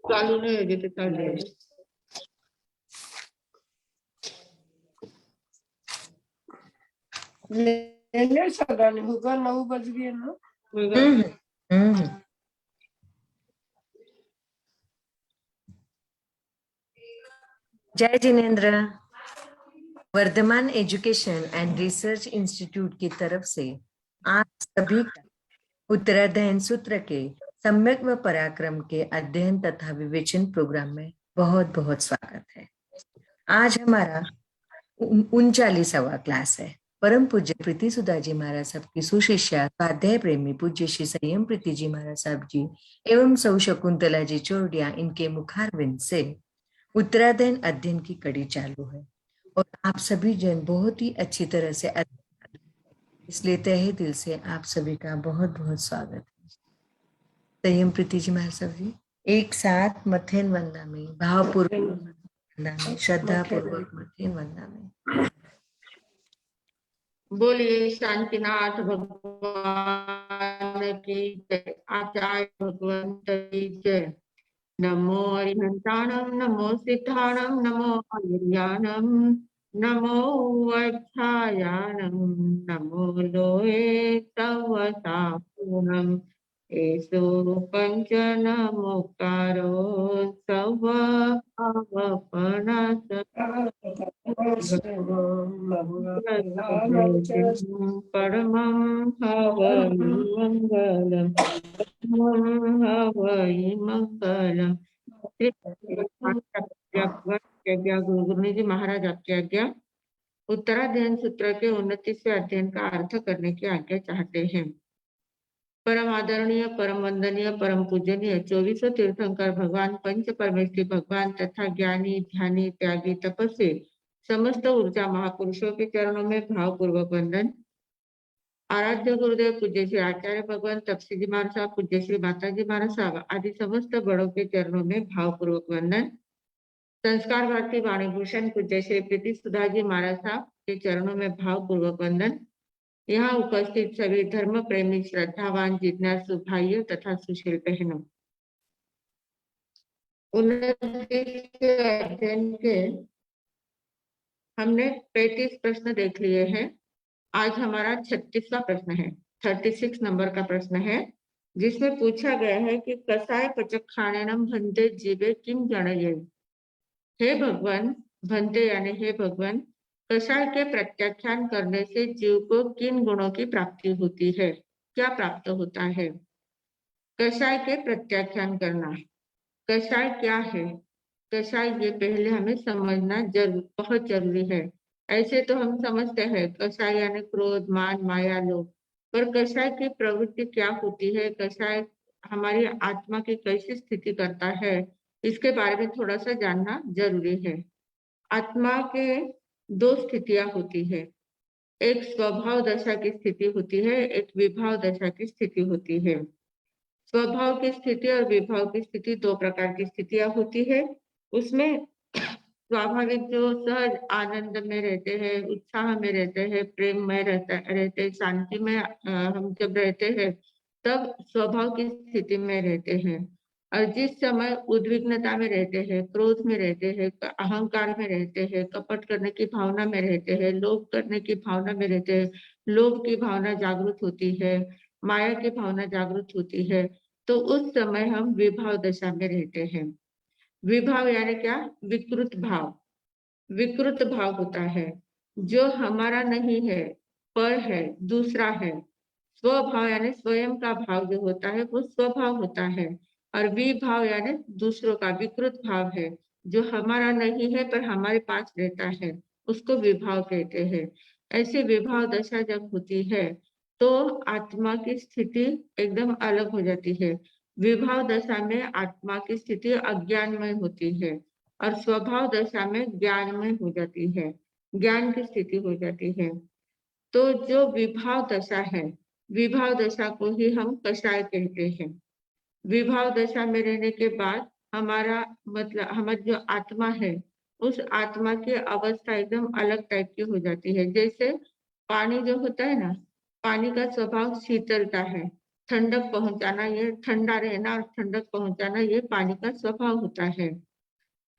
चालू नहीं होगी तो चालू होगी। ले सगाने होगा 9 बज गए ना। जय जिनेन्द्र। Vardhman education and research institute की तरफ से आप सभी का उत्तराध्ययन सूत्र के सम्यक व पराक्रम के अध्ययन तथा विवेचन प्रोग्राम में बहुत बहुत स्वागत है। आज हमारा 39वां क्लास है। परम पूज्य प्रीति सुधा जी महाराज साहब की सुशिष्या स्वाध्याय प्रेमी पूज्य श्री संयम प्रीति जी महाराज साहब जी एवं सौ शकुंतला जी चौड़िया इनके मुखारविंद से उत्तराध्ययन अध्ययन की कड़ी चालू है और आप सभी जन बहुत ही अच्छी तरह से इसलिए तहे दिल से आप सभी का बहुत बहुत स्वागत है। संयम प्रीति जी महाराज साहब जी एक साथ मथेन वंदना में भावपूर्वक वंदना में श्रद्धा पूर्वक मथेन वंदना में बोलिए शांतिनाथ भगवान की जय। आचार्य भगवंत की जय। नमो अरिहंताणं नमो सिद्धाणं नमो आयुर्याणं नमो वच्छायाणं नमो लोहे तव सापूर्णम् एषु पंचन मुक्तारो सव अवपनास परमं हवै मंगलम् हवै मंगलम्। गुरु जी महाराज आपकी आज्ञा। उत्तराध्ययन सूत्र के 29वें अध्ययन का अर्थ करने की आज्ञा चाहते हैं। परम आदरणीय, परम वंदनीय, परम पूजनीय 24 तीर्थंकर भगवान, पंच परमेश्वरी भगवान तथा ज्ञानी, ध्यानी, त्यागी, तपस्वी समस्त ऊर्जा महापुरुषों के चरणों में भावपूर्वक वंदन। आराध्य गुरुदेव पूज्य श्री आचार्य भगवान, तपसी जी महाराज साहब, पूज्य श्री माता जी महाराज साहब आदि समस्त बड़ों के चरणों में भावपूर्वक वंदन। संस्कार भारती वाणी भूषण पूज्य श्री प्रीति सुधा जी महाराज साहब के चरणों में भावपूर्वक वंदन। यहाँ उपस्थित सभी धर्म प्रेमी, श्रद्धावान, जिज्ञासु भाइयों तथा सुशील बहनों, 29वें अध्ययन के हमने 35 प्रश्न देख लिए हैं। आज हमारा 36वां प्रश्न है, 36 नंबर का प्रश्न है, जिसमें पूछा गया है कि कसाय पचखाणेनम भन्ते जीवे किम गणये। हे भगवान, भन्ते यानी हे भगवान, कषाय के प्रत्याख्यान करने से जीव को किन गुणों की प्राप्ति होती है, क्या प्राप्त होता है। कषाय के प्रत्याख्यान करना, कषाय क्या है, कषाय ये पहले हमें समझना बहुत जरूरी है। ऐसे तो हम समझते हैं कषाय यानी क्रोध, मान, माया, लोभ, पर कषाय की प्रवृत्ति क्या होती है, कषाय हमारी आत्मा की कैसी स्थिति करता है, इसके बारे में थोड़ा सा जानना जरूरी है। आत्मा के 2 स्थितियां होती है, एक स्वभाव दशा की स्थिति होती है, एक विभाव दशा की स्थिति होती है। स्वभाव की स्थिति और विभाव की स्थिति 2 प्रकार की स्थितियां होती है। उसमें स्वाभाविक जो सहज आनंद में रहते हैं, उत्साह में रहते हैं, प्रेम में रहते, शांति में हम जब रहते हैं तब स्वभाव की स्थिति में रहते हैं। और जिस समय उद्विग्नता में रहते हैं, क्रोध में रहते हैं, अहंकार में रहते हैं, कपट करने की भावना में रहते हैं, लोभ करने की भावना में रहते हैं, लोभ की भावना जागृत होती है, माया की भावना जागृत होती है, तो उस समय हम विभाव दशा में रहते हैं। विभाव यानी क्या, विकृत भाव, विकृत भाव होता है, जो हमारा नहीं है, पर है, दूसरा है। स्वभाव यानी स्वयं का भाव जो होता है वो स्वभाव होता है, और विभाव यानी दूसरों का विकृत भाव है, जो हमारा नहीं है पर हमारे पास रहता है, उसको विभाव कहते हैं। ऐसी विभाव दशा जब होती है तो आत्मा की स्थिति एकदम अलग हो जाती है। विभाव दशा में आत्मा की स्थिति अज्ञानमय होती है और स्वभाव दशा में ज्ञानमय हो जाती है, ज्ञान की स्थिति हो जाती है। तो जो विभाव दशा है, विभाव दशा को ही हम कषाय कहते हैं। विभाव दशा में रहने के बाद हमारा मतलब हमारी जो आत्मा है, उस आत्मा की अवस्था एकदम अलग टाइप की हो जाती है। जैसे पानी जो होता है ना, पानी का स्वभाव शीतलता है, ठंडक पहुंचाना, ये ठंडा रहना और ठंडक पहुंचाना ये पानी का स्वभाव होता है।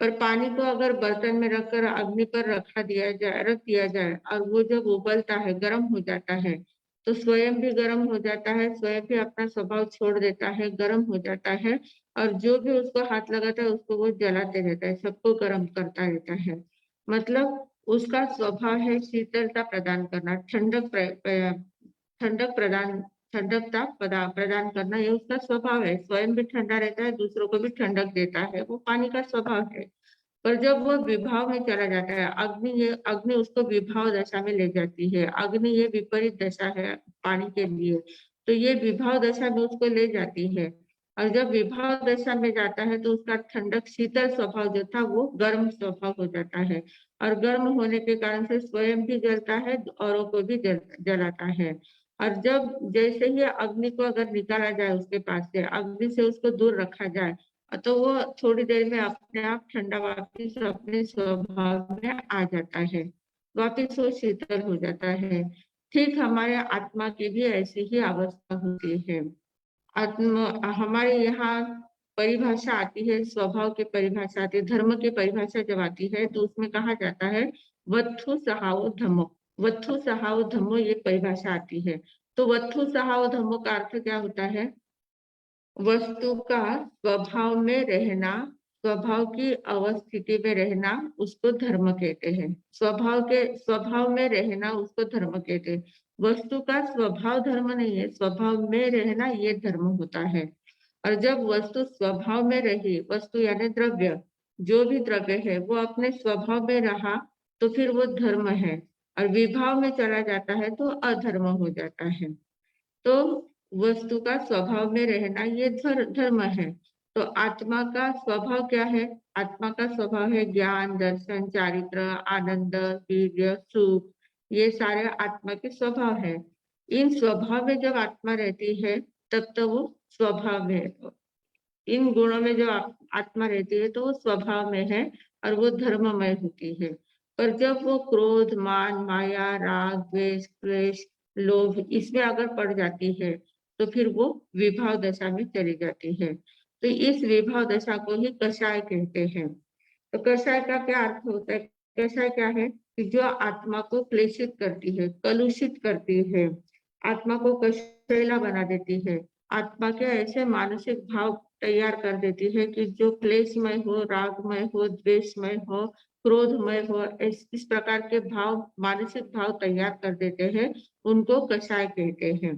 पर पानी को अगर बर्तन में रखकर अग्नि पर रख दिया जाए और वो जब उबलता है, गर्म हो जाता है, तो स्वयं भी गर्म हो जाता है, स्वयं भी अपना स्वभाव छोड़ देता है, गर्म हो जाता है और जो भी उसको हाथ लगाता है उसको वो जलाते रहता है, सबको गर्म करता रहता है। मतलब उसका स्वभाव है शीतलता प्रदान करना, ठंडक प्रदान ठंडकता प्रदान करना, ये उसका स्वभाव है। स्वयं भी ठंडा रहता है, दूसरों को भी ठंडक देता है, वो पानी का स्वभाव है। पर जब वो विभाव में चला जाता है, अग्नि उसको विभाव दशा में ले जाती है। अग्नि ये विपरीत दशा है पानी के लिए, तो ये विभाव दशा में उसको ले जाती है। और जब विभाव दशा में जाता है तो उसका ठंडक शीतल स्वभाव जो था वो गर्म स्वभाव हो जाता है और गर्म होने के कारण से स्वयं भी जलता है, औरों को भी जलाता है। और जब जैसे ही अग्नि को अगर निकाला जाए उसके पास से, अग्नि से उसको दूर रखा जाए, तो वो थोड़ी देर में अपने आप ठंडा वापिस अपने स्वभाव में आ जाता है, वापिस वो शीतल हो जाता है। ठीक हमारे आत्मा की भी ऐसी ही अवस्था होती है। आत्म हमारे यहाँ परिभाषा आती है, स्वभाव की परिभाषा आती है, धर्म की परिभाषा जब आती है तो उसमें कहा जाता है वत्थु सहाओ धम्मो। वत्थु सहाओ धम्मो ये परिभाषा आती है। तो वत्थु सहाओ धम्मो का अर्थ क्या होता है? वस्तु का स्वभाव में रहना, स्वभाव की अवस्थिति में रहना, उसको धर्म कहते हैं। स्वभाव में रहना उसको धर्म कहते हैं। वस्तु का स्वभाव धर्म नहीं है, स्वभाव में रहना ये धर्म होता है। और जब वस्तु स्वभाव में रही, वस्तु यानी द्रव्य, जो भी द्रव्य है वो अपने स्वभाव में रहा तो फिर वो धर्म है, और विभाव में चला जाता है तो अधर्म हो जाता है। तो वस्तु का स्वभाव में रहना ये धर्म है। तो आत्मा का स्वभाव क्या है? आत्मा का स्वभाव है ज्ञान, दर्शन, चारित्र, आनंद, वीर्य, सुख, ये सारे आत्मा के स्वभाव है। इन स्वभाव में जब आत्मा रहती है तब तो वो स्वभाव है। इन गुणों में जो आत्मा रहती है तो वो स्वभाव में है और वो धर्ममय होती है। पर जब वो क्रोध, मान, माया, राग, द्वेष, क्लेश, लोभ इसमें अगर पड़ जाती है तो फिर वो विभाव दशा में चली जाती है। तो इस विभाव दशा को ही कषाय कहते हैं। तो कषाय का क्या अर्थ होता है? कषाय क्या है कि जो आत्मा को क्लेशित करती है, कलुषित करती है, आत्मा को कषैला बना देती है, आत्मा के ऐसे मानसिक भाव तैयार कर देती है कि जो क्लेशमय हो, रागमय हो, द्वेषमय हो, क्रोधमय हो, इस प्रकार के भाव, मानसिक भाव तैयार कर देते हैं, उनको कषाय कहते हैं।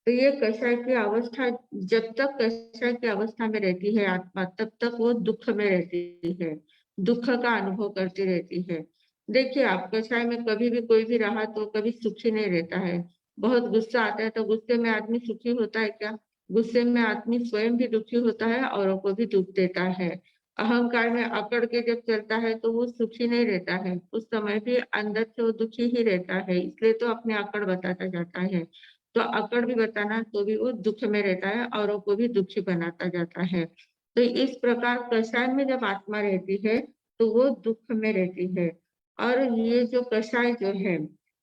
तो ये कषाय की अवस्था, जब तक कषाय की अवस्था में रहती है आत्मा, तब तक वो दुख में रहती है, दुख का अनुभव करती रहती है। देखिए आप कषाय में कभी भी कोई भी रहा तो कभी सुखी नहीं रहता है। बहुत गुस्सा आता है तो गुस्से में आदमी सुखी होता है क्या? गुस्से में आदमी स्वयं भी दुखी होता है, औरों को भी दुख देता है। अहंकार में अकड़ के जब चलता है तो वो सुखी नहीं रहता है, उस समय भी अंदर से वो दुखी ही रहता है, इसलिए तो अपने अकड़ बताता जाता है। तो अकड़ भी बताना तो भी वो दुख में रहता है, औरों को भी दुखी बनाता जाता है। तो इस प्रकार कषाय में जब आत्मा रहती है तो वो दुख में रहती है। और ये जो कषाय जो है,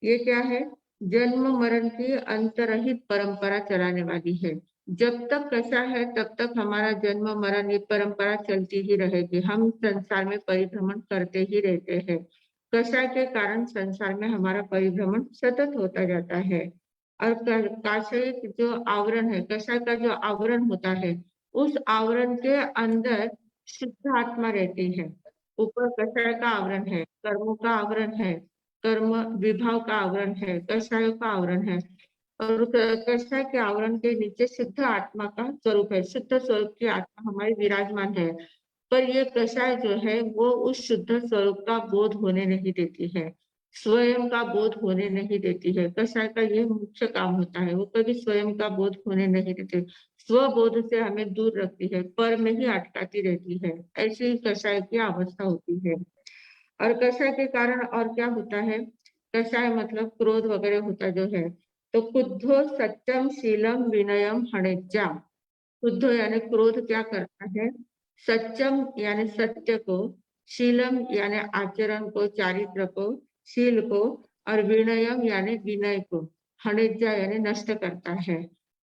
ये क्या है? जन्म मरण की अंतरहित परंपरा चलाने वाली है। जब तक कषाय है तब तक हमारा जन्म मरण ये परंपरा चलती ही रहेगी, हम संसार में परिभ्रमण करते ही रहते हैं। कषाय के कारण संसार में हमारा परिभ्रमण सतत होता जाता है। और काषाय जो आवरण है, कषाय का जो आवरण होता है, उस आवरण के अंदर शुद्ध आत्मा रहती है। ऊपर कषाय का आवरण है, कर्मों का आवरण है, कर्म विभाव का आवरण है, कषाय का आवरण है, और कषाय के आवरण के नीचे शुद्ध आत्मा का स्वरूप है, शुद्ध स्वरूप की आत्मा हमारी विराजमान है। पर ये कषाय जो है वो उस शुद्ध स्वरूप का बोध होने नहीं देती है, स्वयं का बोध होने नहीं देती है। कषाय का ये मुख्य काम होता है, वो कभी स्वयं का बोध होने नहीं देते, स्वबोध से हमें दूर रखती है, पर में ही अटकाती रहती है। ऐसी कषाय की अवस्था होती है। और कषाय के कारण और क्या होता है? कषाय मतलब क्रोध वगैरह होता जो है, तो क्रुद्धो सत्यम शीलम विनयम हणिज्जा। क्रुद्ध यानी क्रोध क्या करता है? सत्यम यानी सत्य को, शीलम यानी आचरण को, चारित्र को, शील को, और विनयम यानी विनय को, हणिज्जा यानी नष्ट करता है।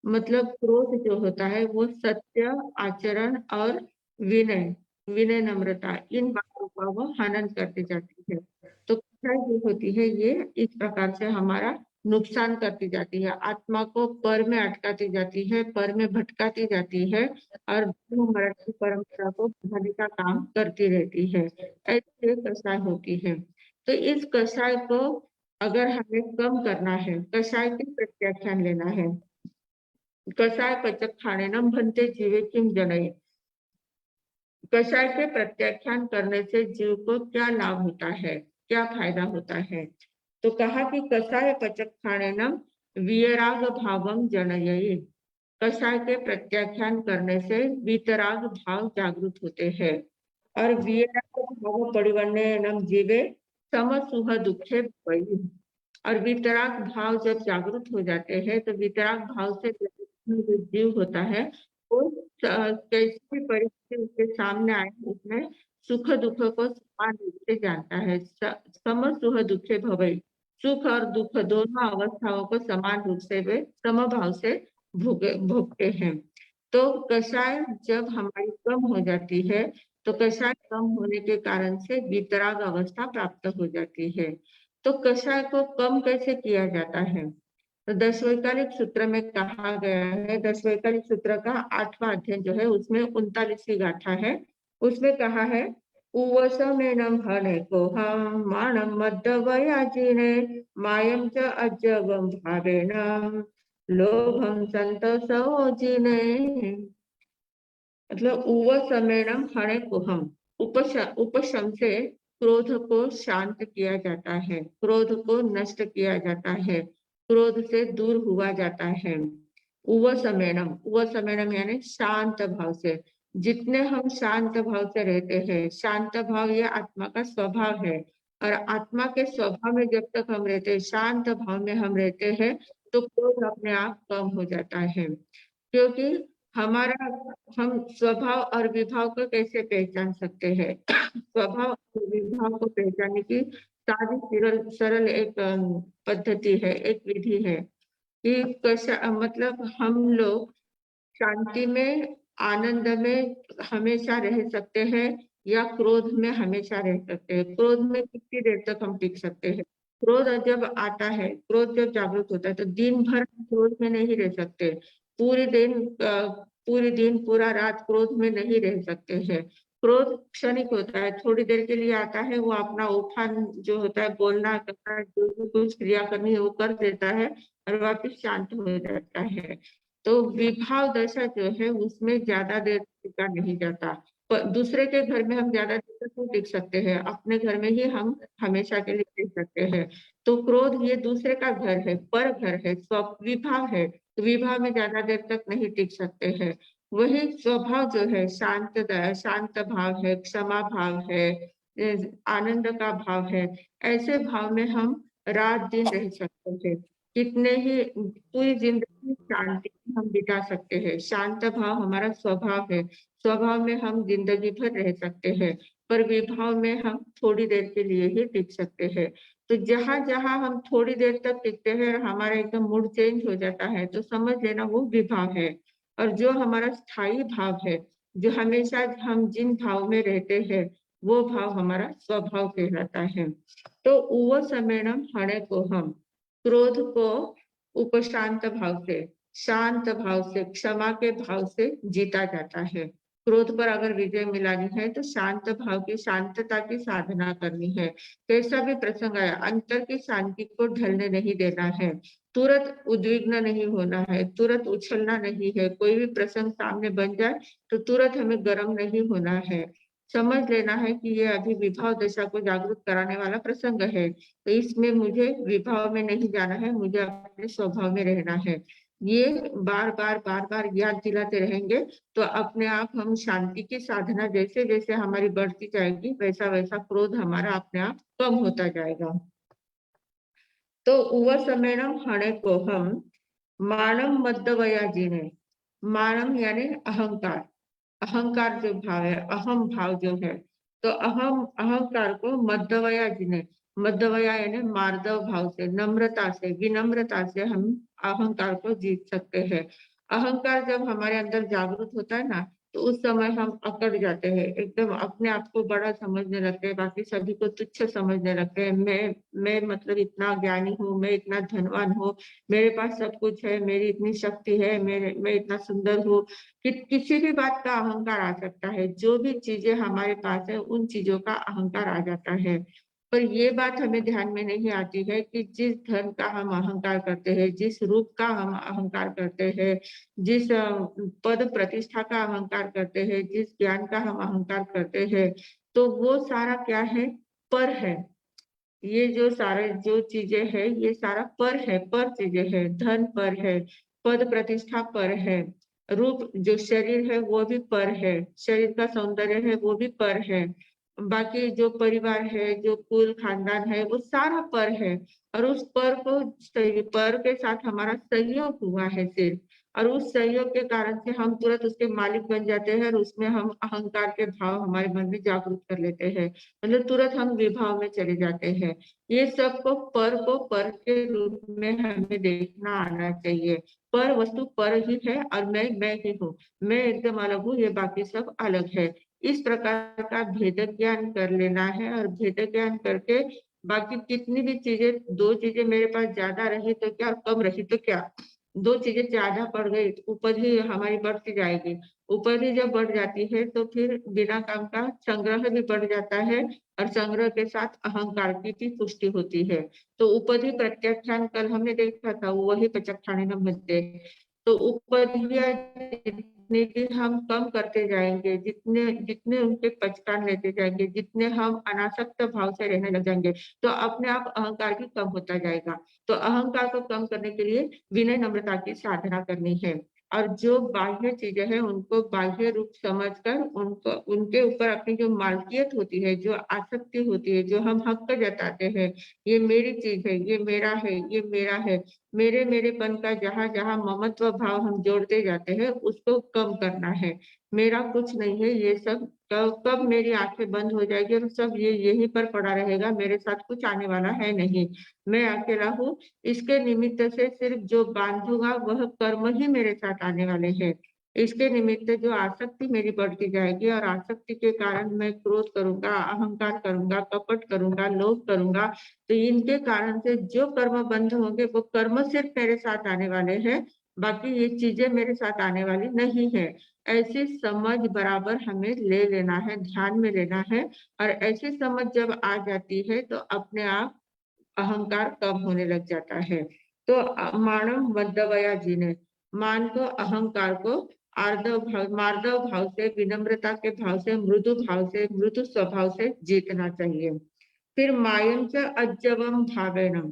मतलब क्रोध जो होता है वो सत्य, आचरण और विनय, विनय नम्रता, इन बातों का वो हनन करती जाती है। तो कसाई जो होती है ये इस प्रकार से हमारा नुकसान करती जाती है, आत्मा को पर में अटकाती जाती है, पर में भटकाती जाती है और मराठी परंपरा को बढ़ाने का काम करती रहती है। ऐसी ये कसाई होती है। तो इस कसाई को अगर हमें कम करना है, कसाई के प्रत्याख्यान लेना है। कसाय पचक खाणेनं भन्ते जीवे किम जनई। कसाय के प्रत्याख्यान करने से जीव को क्या लाभ होता है, क्या फायदा होता है? तो कहा कि कसाय पचक खाणेनं वियराग भावम जनयई। कसाय के प्रत्याख्यान करने से वितराग भाव जागृत होते हैं और वियराग भाव परिवर्णनम जीवे समसुह दुखे भयी। और वितराग भाव जब जागृत हो जाते हैं तो वितराग भाव से जो जीव होता है वो कैसी भी परिस्थिति उसके सामने आए उसमें सुख दुख को समान रूप से जानता है। सम सुख दुखे भवई, सुख और दुख दोनों अवस्थाओं को समान रूप से वे समभाव से भोगते हैं। तो कषाय जब हमारी कम हो जाती है तो कषाय कम होने के कारण से वितराग अवस्था प्राप्त हो जाती है। तो कषाय को कम कैसे किया जाता है? तो दशवैकालिक सूत्र में कहा गया है, दशवैकालिक सूत्र का 8वां अध्याय जो है उसमें 39वीं गाथा है। उसमें कहा है उवसमेनं हने को हम मानम मद्दवयाजिने मायम च अजगम भावेन लोभम संतोषोजिने। मतलब उवसमेनं हने को हम, उपशम से क्रोध को शांत किया जाता है, क्रोध को नष्ट किया जाता है, क्रोध से दूर हुआ जाता है। उवसमेनम यानी शांत भाव से। जितने हम शांत भाव से रहते हैं, शांत भाव ये आत्मा का स्वभाव है और आत्मा के स्वभाव में जब तक हम रहते हैं, शांत भाव में हम रहते हैं तो क्रोध अपने आप कम हो जाता है। क्योंकि हमारा, हम स्वभाव और विभाव को कैसे पहचान सकते हैं? स्वभाव और विभाव को पहचानने की सारी सरल एक पद्धति है, एक विधि है कि कैसा, मतलब हम लोग शांति में, आनंद में हमेशा रह सकते हैं या क्रोध में हमेशा रह सकते हैं। क्रोध में कितनी देर तक हम टिक सकते हैं? क्रोध जब आता है, क्रोध जब जागृत होता है तो दिन भर क्रोध में नहीं रह सकते। पूरे दिन पूरा रात क्रोध में नहीं रह सकते हैं। क्रोध क्षणिक होता है, थोड़ी देर के लिए आता है, वो अपना उफान जो होता है, बोलना करना, जो भी कुछ क्रिया करनी है वो कर देता है और वापिस शांत हो जाता है। तो विभाव दशा जो है उसमें ज्यादा देर टिका नहीं जाता। पर दूसरे के घर में हम ज्यादा देर तक नहीं टिक सकते हैं, अपने घर में ही हम हमेशा के लिए टिक सकते हैं। तो क्रोध ये दूसरे का घर है, पर घर है, विभाव है, तो विभाव में ज्यादा देर तक नहीं टिक सकते हैं। वही स्वभाव जो है शांत भाव है, क्षमा भाव है, आनंद का भाव है, ऐसे भाव में हम रात दिन रह सकते हैं। कितने ही पूरी जिंदगी शांति में हम बिता सकते हैं। शांत भाव हमारा स्वभाव है, स्वभाव में हम जिंदगी भर रह सकते हैं, पर विभाव में हम थोड़ी देर के लिए ही टिक सकते हैं। तो जहां जहां हम थोड़ी देर तक टिकते हैं हमारा एकदम मूड चेंज हो जाता है, तो समझ लेना वो विभाव है। और जो हमारा स्थायी भाव है, जो हमेशा हम जिन भाव में रहते हैं, वो भाव हमारा स्वभाव कहलाता है। तो उव समेणम हणे को हम, क्रोध को उपशांत भाव से, शांत भाव से, क्षमा के भाव से जीता जाता है। क्रोध पर अगर विजय मिलानी है तो शांत भाव की, शांतता की साधना करनी है। कैसा भी प्रसंग आया, अंतर की शांति को ढलने नहीं देना है, तुरंत उद्विग्न नहीं होना है, तुरंत उछलना नहीं है। कोई भी प्रसंग सामने बन जाए तो तुरंत हमें गर्म नहीं होना है, समझ लेना है कि ये अभी विभाव दशा को जागरूक कराने वाला प्रसंग है, तो इसमें मुझे विभाव में नहीं जाना है, मुझे अपने स्वभाव में रहना है। ये बार बार याद दिलाते रहेंगे तो अपने आप हम शांति की साधना जैसे जैसे हमारी बढ़ती जाएगी वैसा वैसा क्रोध हमारा अपने आप कम होता जाएगा। तो उव समेणम हणे को हम मानम मध्यवया जीने, मानम यानी अहंकार, अहंकार जो भाव है, अहम भाव जो है, तो अहंकार को मध्यवया जिने, मध्यवया यानी मार्दव भाव से, नम्रता से, विनम्रता से हम अहंकार को जीत सकते हैं। अहंकार जब हमारे अंदर जागृत होता है ना, तो उस समय हम अकड़ जाते हैं, एकदम अपने आप को बड़ा समझने लगते हैं, बाकी सभी को तुच्छ समझने लगते हैं। मैं मतलब इतना ज्ञानी हूँ, मैं इतना धनवान हूँ, मेरे पास सब कुछ है, मेरी इतनी शक्ति है, मैं इतना सुंदर हूँ। किसी भी बात का अहंकार आ सकता है। जो भी चीजें हमारे पास है, उन चीजों का अहंकार आ जाता है। पर ये बात हमें ध्यान में नहीं आती है कि जिस धन का हम अहंकार करते हैं, जिस रूप का हम अहंकार करते हैं, जिस पद प्रतिष्ठा का अहंकार करते हैं, जिस ज्ञान का हम अहंकार करते हैं, तो वो सारा क्या है? पर है। ये जो सारे जो चीजें हैं, ये सारा पर चीजें हैं। धन पर है, पद प्रतिष्ठा पर है, रूप जो शरीर है वो भी पर है, शरीर का सौंदर्य है वो भी पर है, बाकी जो परिवार है, जो कुल खानदान है, वो सारा पर है। और उस पर को पर के साथ हमारा संयोग हुआ है सिर्फ, और उस सहयोग के कारण से हम तुरंत उसके मालिक बन जाते हैं और उसमें हम अहंकार के भाव हमारे मन में जागरूक कर लेते हैं। मतलब तुरंत हम विभाव में चले जाते हैं। ये सब को पर के रूप में हमें देखना आना चाहिए। पर वस्तु पर ही है और मैं ही हूँ। मैं एकदम अलग हूँ, ये बाकी सब अलग है। इस प्रकार का भेद ज्ञान कर लेना है, और भेद ज्ञान करके बाकी कितनी भी चीजें, दो चीजें मेरे पास ज्यादा रही तो क्या, कम रही तो क्या, दो चीजें ज्यादा पड़ गई, उपज हमारी बढ़ती जाएगी। उपज जब बढ़ जाती है तो फिर बिना काम का संग्रह भी बढ़ जाता है, और संग्रह के साथ अहंकार की भी पुष्टि होती है। तो उपधि प्रत्याख्यान कल हमने देखा था, वही प्रत्यक्षाने न बनते। तो उपधियां जितने भी हम कम करते जाएंगे, जितने जितने उनके पहचान लेते जाएंगे, जितने हम अनासक्त भाव से रहने लग जाएंगे, तो अपने आप अहंकार भी कम होता जाएगा। तो अहंकार को कम करने के लिए विनय नम्रता की साधना करनी है। और जो बाह्य चीजें हैं उनको बाह्य रूप समझकर उनको उनके ऊपर अपनी जो मालकियत होती है, जो आसक्ति होती है, जो हम हक जताते हैं, ये मेरी चीज है, ये मेरा है, ये मेरा है, मेरेपन का जहां जहां ममत्व भाव हम जोड़ते जाते हैं, उसको कम करना है। मेरा कुछ नहीं है, ये सब कब मेरी आंखें बंद हो जाएगी और सब ये यहीं पर पड़ा रहेगा, मेरे साथ कुछ आने वाला है नहीं, मैं अकेला हूँ। इसके निमित्त से सिर्फ जो बांधूंगा वह कर्म ही मेरे साथ आने वाले हैं। इसके निमित्त जो आसक्ति मेरी बढ़ती जाएगी, और आसक्ति के कारण मैं क्रोध करूंगा, अहंकार करूंगा, कपट करूंगा, लोभ करूंगा, तो इनके कारण से जो कर्म बंद होंगे वो कर्म सिर्फ मेरे साथ आने वाले हैं, बाकी ये चीजें मेरे साथ आने वाली नहीं है। ऐसी समझ बराबर हमें ले लेना है, ध्यान में लेना है। और ऐसी समझ जब आ जाती है तो अपने आप अहंकार कम होने लग जाता है। तो मानव मध्यवया जी ने मान को, अहंकार को मार्दव भाव से, विनम्रता के भाव से, मृदु भाव से, मृदु स्वभाव से जीतना चाहिए। फिर मायम च अज्जवम भावेनम,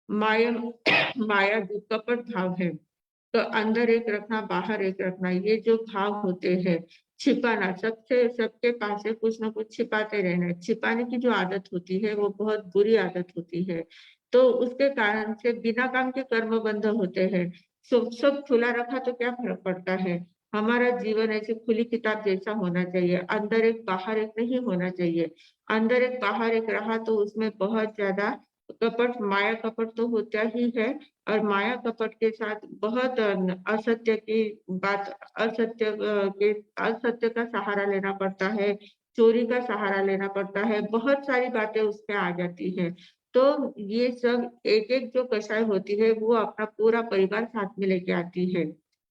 मायम माया जो कपट भाव है, तो अंदर एक रखना, बाहर एक रखना, ये जो भाव होते हैं, छिपाना, सबसे सबके पास से कुछ ना कुछ छिपाते रहना। छिपाने की जो आदत होती है वो बहुत बुरी आदत होती है। तो उसके कारण से बिना काम के कर्म बंद होते हैं। सब खुला रखा तो क्या फर्क पड़ता है। हमारा जीवन ऐसे खुली किताब जैसा होना चाहिए, अंदर एक बाहर एक नहीं होना चाहिए। अंदर एक बाहर एक रहा तो उसमें बहुत ज्यादा कपट, माया कपट तो होता ही है। और माया कपट के साथ बहुत असत्य की बात, असत्य का सहारा लेना पड़ता है, चोरी का सहारा लेना पड़ता है, बहुत सारी बातें उसमें आ जाती है। तो ये सब एक एक जो कषाय होती है वो अपना पूरा परिवार साथ में लेके आती है।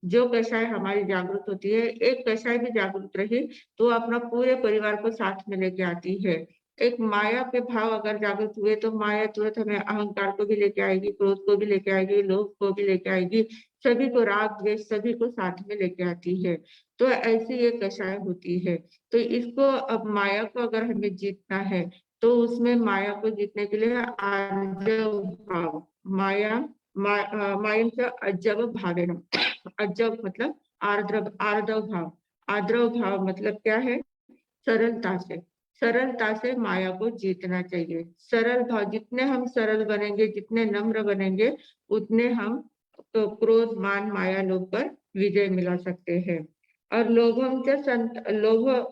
जो कषाय हमारी जागृत होती है, एक कषाय भी जागृत रही तो अपना पूरे परिवार को साथ में लेके आती है। एक माया के भाव अगर जागृत हुए तो माया तुरंत हमें अहंकार को भी लेके आएगी, क्रोध को भी लेके आएगी, लोभ को भी लेके आएगी, सभी को, राग द्वेष सभी को साथ में लेके आती है। तो ऐसी ये कषाय होती है। तो इसको, अब माया को अगर हमें जीतना है तो उसमें माया को जीतने के लिए आर्जव भाव, मायम से अजब भावेन, अजब मतलब आर्द्रव भाव। आर्द्रव भाव मतलब क्या है? सरलता से, सरलता से माया को जीतना चाहिए। सरल भाव, जितने हम सरल बनेंगे, जितने नम्र बनेंगे, उतने हम तो क्रोध, मान, माया, लोभ पर विजय मिला सकते हैं। और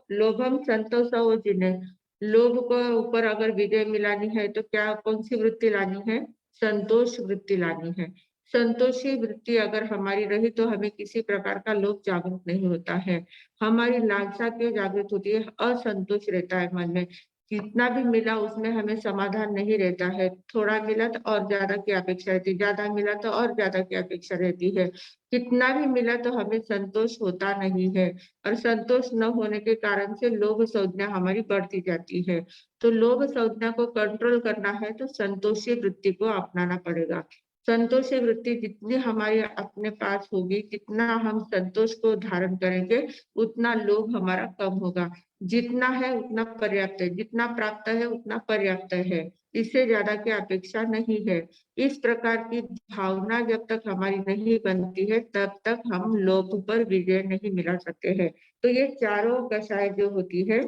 लोभम संतोषो जिन्हें, लोभ को ऊपर अगर विजय मिलानी है तो क्या, कौन सी वृत्ति लानी है? संतोष वृत्ति लानी है। संतोषी वृत्ति अगर हमारी रही तो हमें किसी प्रकार का लोभ जागृत नहीं होता है। हमारी लालसा क्यों जागृत होती है? असंतोष रहता है मन में। जितना भी मिला उसमें हमें समाधान नहीं रहता है। थोड़ा मिला तो और ज्यादा की अपेक्षा रहती है, ज्यादा मिला तो और ज्यादा की अपेक्षा रहती है। कितना भी मिला तो हमें संतोष होता नहीं है और संतोष न होने के कारण से लोभ संज्ञा हमारी बढ़ती जाती है। तो लोभ संज्ञा को कंट्रोल करना है तो संतोषी वृत्ति को अपनाना पड़ेगा। संतोषी वृत्ति जितनी हमारी अपने पास होगी, जितना हम संतोष को धारण करेंगे, उतना लोभ हमारा कम होगा। जितना है उतना पर्याप्त है, जितना प्राप्त है उतना पर्याप्त है, इससे ज्यादा की अपेक्षा नहीं है। इस प्रकार की भावना जब तक हमारी नहीं बनती है, तब तक हम लोभ पर विजय नहीं मिला सकते हैं। तो ये चारों कषाय जो होती है,